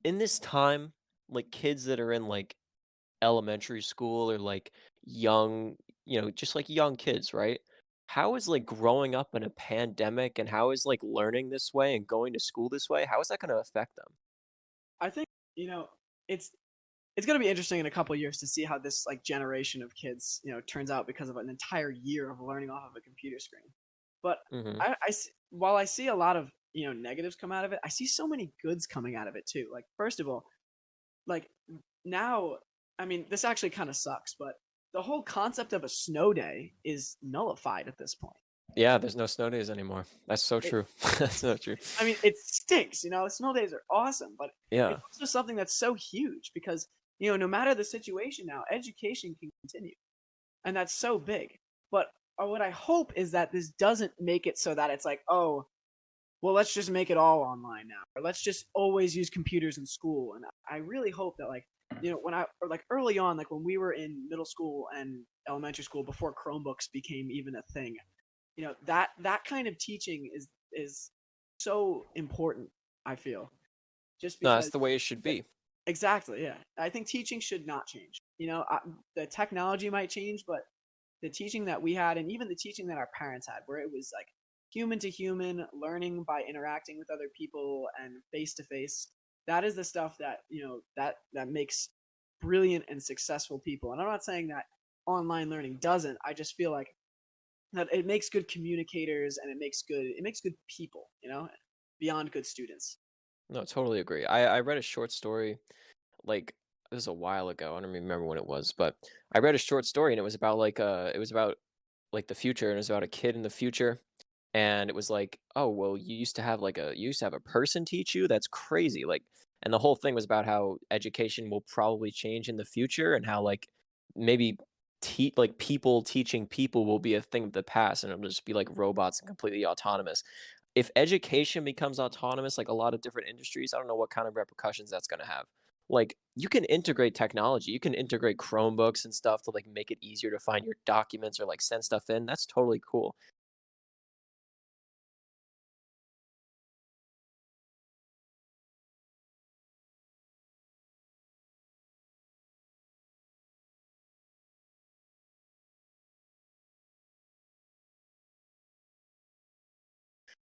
in this time, like kids that are in like elementary school or like young, just like young kids, right? How is like growing up in a pandemic, and how is like learning this way and going to school this way? How is that going to affect them? I think, you know, it's it's going to be interesting in a couple of years to see how this like generation of kids, turns out because of an entire year of learning off of a computer screen. But Hmm. while I see a lot of, negatives come out of it, I see so many goods coming out of it too. Like first of all, like now, I mean, this actually kind of sucks, but the whole concept of a snow day is nullified at this point. Yeah, there's no snow days anymore. That's so It, true. That's so true. I mean, it stinks. Snow days are awesome, but Yeah. it's also something that's so huge because no matter the situation now, education can continue, and that's so big. But what I hope is that this doesn't make it so that it's like, oh, well, let's just make it all online now, or let's just always use computers in school. And I really hope that like when or like early on, like when we were in middle school and elementary school before Chromebooks became even a thing, that kind of teaching is so important. I feel just No, that's because the way it should yeah, be. exactly, yeah, I think teaching should not change. The technology might change, but the teaching that we had, and even the teaching that our parents had, where it was like human to human learning by interacting with other people and face to face, that is the stuff that that makes brilliant and successful people. And I'm not saying that online learning doesn't. I just feel like that it makes good communicators, and it makes good people, beyond good students. No, totally agree. I read a short story like this was a while ago. I don't remember when it was, but I read a short story, and it was about like the future, and it was about a kid in the future. And it was like, oh well, you used to have a person teach you. That's crazy. Like, and the whole thing was about how education will probably change in the future, and how like maybe like people teaching people will be a thing of the past, and it'll just be like robots and completely autonomous. If education becomes autonomous, like a lot of different industries, I don't know what kind of repercussions that's going to have. Like, you can integrate technology, you can integrate Chromebooks and stuff to like make it easier to find your documents or like send stuff in. That's totally cool.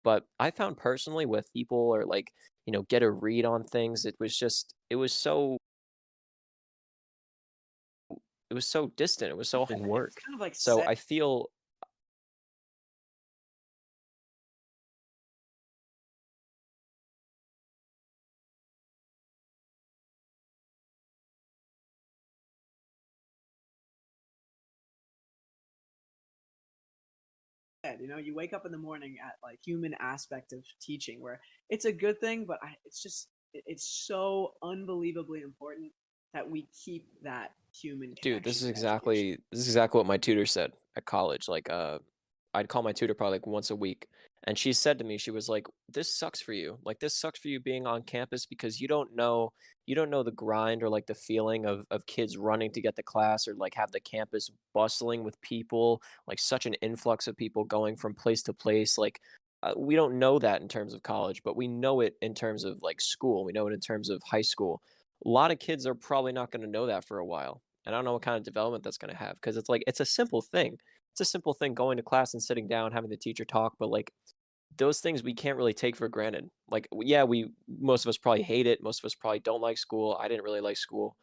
But I found personally with people or like, get a read on things, it was so distant. It was so hard It's work. kind of like So sad. I feel You wake up in the morning at like human aspect of teaching, where it's a good thing, but it's just it's so unbelievably important that we keep that human connection. Dude, this is exactly what my tutor said at college. Like, I'd call my tutor probably like once a week, and she said to me, she was like, "This sucks for you. Like, this sucks for you being on campus because you don't know the grind or like the feeling of kids running to get to class, or like have the campus bustling with people, like such an influx of people going from place to place. Like, we don't know that in terms of college, but we know it in terms of like school. We know it in terms of high school. A lot of kids are probably not going to know that for a while. And I don't know what kind of development that's going to have, because it's like, it's a simple thing. It's a simple thing, going to class and sitting down, having the teacher talk, but like those things we can't really take for granted. Like, yeah, most of us probably hate it. Most of us probably don't like school. I didn't really like school,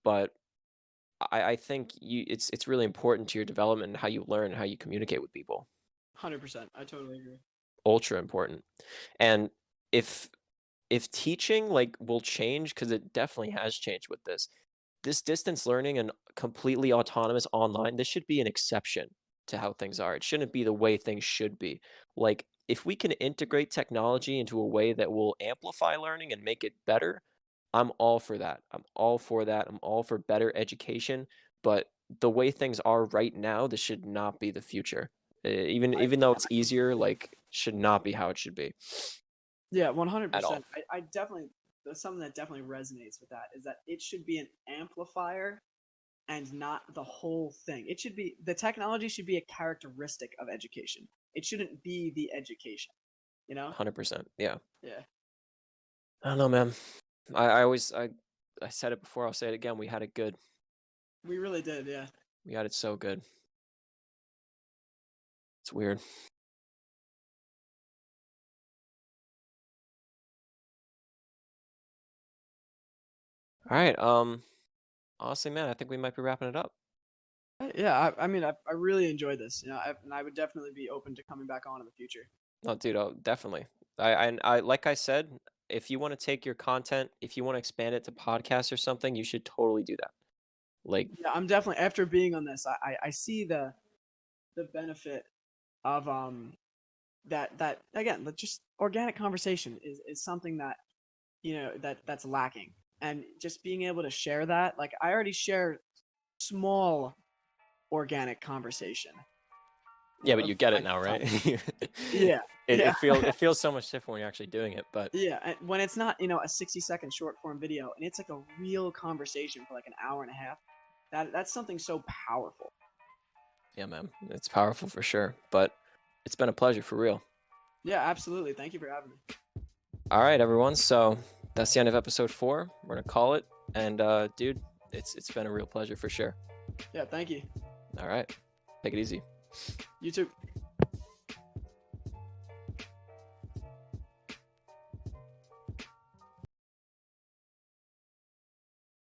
but I think it's really important to your development and how you learn and how you communicate with people. 100%. I totally agree. Ultra important. And if teaching like will change, because it definitely has changed with this distance learning and completely autonomous online, this should be an exception to how things are. It shouldn't be the way things should be. Like, if we can integrate technology into a way that will amplify learning and make it better, I'm all for that. I'm all for that. I'm all for better education. But the way things are right now, this should not be the future. Even though it's easier, like, should not be how it should be. Yeah, 100%. At all. I definitely, there's something that definitely resonates with that, is that it should be an amplifier and not the whole thing. It should be, the technology should be a characteristic of education. It shouldn't be the education, you know? 100%. Yeah. Yeah. I don't know, man. I always I said it before, I'll say it again. We had it good. We really did, yeah. We had it so good. It's weird. All right. Honestly, man, I think we might be wrapping it up. Yeah, I mean, I really enjoyed this. You know, and I would definitely be open to coming back on in the future. No, dude, definitely. I like I said, if you want to take your content, if you want to expand it to podcasts or something, you should totally do that. Like, Yeah, I'm definitely, after being on this, I see the benefit of that again, just organic conversation is something that, you know, that's lacking. And just being able to share that, like, I already share small organic conversation. yeah, but you get it Like, now, right? Yeah. It feels so much different when you're actually doing it, but Yeah, and when it's not, you know, a 60-second short form video, and it's like a real conversation for like an hour and a half, that's something so powerful. yeah, man, it's powerful for sure. But it's been a pleasure, for real. Yeah, absolutely. Thank you for having me. All right, everyone. So that's the end of episode 4. We're gonna call it. And dude, it's been a real pleasure for sure. Yeah, thank you. All right, take it easy. You too.